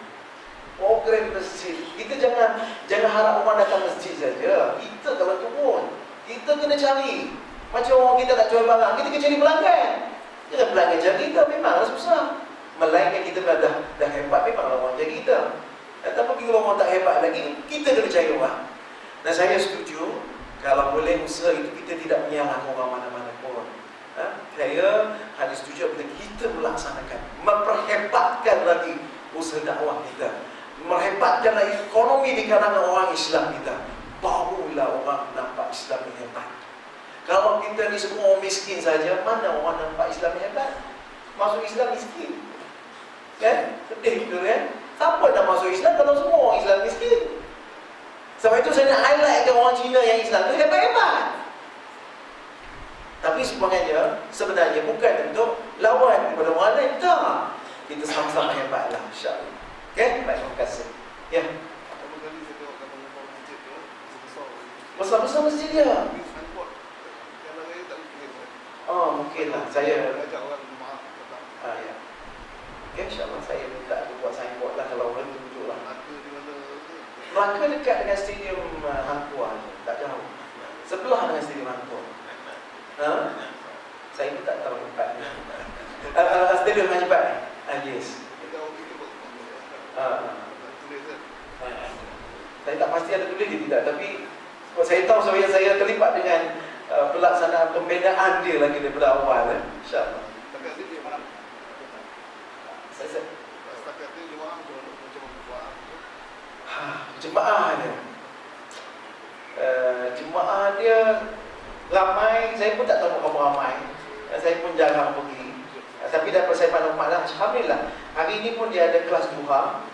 A: Program masjid, kita jangan harap orang datang masjid saja. Kita kalau turun, kita kena cari. Macam orang kita nak jual barang, kita kena cari pelanggan. Jangan pelanggan cari kita, memanglah susah. Melainkan kita dah hebat, memanglah orang cari kita. Tapi kalau orang tak hebat lagi, kita kena cari orang. Dan saya setuju, kalau boleh usaha itu kita tidak menyalahkan orang mana-mana pun. Saya hanya setuju bila kita melaksanakan, memperhebatkan lagi usaha dakwah kita, merhebatkan lagi ekonomi di kalangan orang Islam kita, barulah orang nampak Islam yang hebat. Kalau kita ni semua orang miskin saja, mana orang nampak Islam yang hebat? Masuk Islam miskin, kan? Sedih betul kan? Siapa nak masuk Islam kalau semua orang Islam miskin? Sebab itu saya nak highlightkan orang Cina yang Islam tu hebat-hebat. Tapi sebenarnya bukan untuk lawan kepada orang lain, tak. Kita sama-sama hebatlah, insya-Allah. Okay? Baik, terima kasih. Ya.
C: Pertama kali saya tengok gambar masjid tu, besar-besar.
A: Besar-besar masjid dia.
C: Signboard. Yang lain tak boleh.
A: Oh, mungkinlah. Saya
C: ajak orang maaf.
A: ya. Okay, insya-Allah saya minta dia buat signboard lah kalau orang tunjuk Melaka dekat dengan stadium Hang Tuah, tak jauh. Sebelah dengan stadium Hang Tuah. Ha? Saya pun tak tahu tempatnya. Stadium Hang Jebat. Yes.
C: Kita orang kita buat tulis kan.
A: Saya tak pasti ada tulis dia tidak, tapi saya tahu saya terlibat dengan pelaksanaan pembinaan dia lagi daripada awal, insya-Allah.
C: Setakat ni dia mana?
A: Saya
C: Setakat ni dia orang macam buat.
A: jemaah dia. Jemaah dia ramai, saya pun tak tahu berapa ramai. Saya pun jarang pergi. Tapi dapat saya maklumat lah, alhamdulillah. Hari ini pun dia ada kelas duha.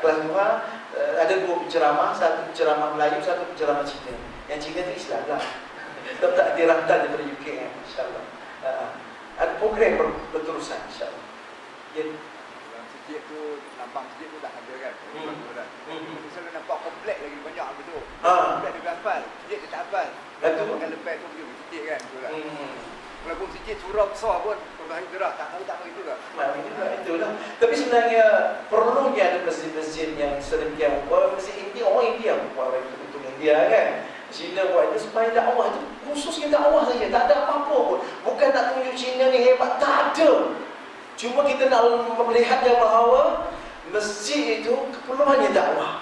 A: Kelas duha ada 2 penceramah, satu penceramah Melayu, satu penceramah Cina. Yang Cina tu Islam lah. Tak dirangkan daripada UK kan, insya-Allah. Ada program berterusan insya-Allah. Ya.
D: Masjid tu, nampak masjid tu dah ada kan. Misalnya nampak komplek lagi banyak betul. Komplek dia hafal, masjid dia tak hafal.
A: Betul.
D: Makan lepas tu pergi masjid kan. Betul tak? Walaupun masjid surau besar pun, kalau hari gerak tak tahu itu tak.
A: Itulah. Tapi sebenarnya perlunya ada masjid-masjid yang sedemikian rupa. Masjid India, orang India buat orang itu India kan. Cina buat itu supaya dakwah itu khususnya dakwah saja, tak ada apa-apa pun. Bukan nak tunjuk Cina ni hebat, tak ada. Cuma kita nak melihatnya bahawa masjid itu keperluannya dakwah.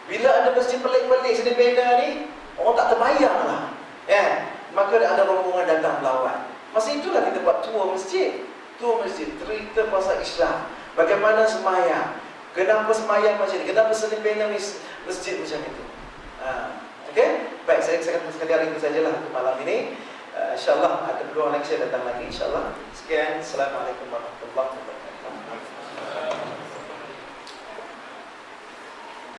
A: Bila ada masjid pelik-pelik sini benda ni, orang tak terbayang lah. Ya, maka ada rombongan datang melawan. Masa itulah kita buat tour masjid. Tour masjid, cerita pasal Islam. Bagaimana semayang. Kenapa semayang macam ni? Kenapa seni bina masjid macam itu? Okey? Baik, saya kata sekali hari ini sajalah untuk malam ini. InsyaAllah ada peluang lagi saya datang lagi insyaAllah. Sekian. Assalamualaikum warahmatullahi wabarakatuh.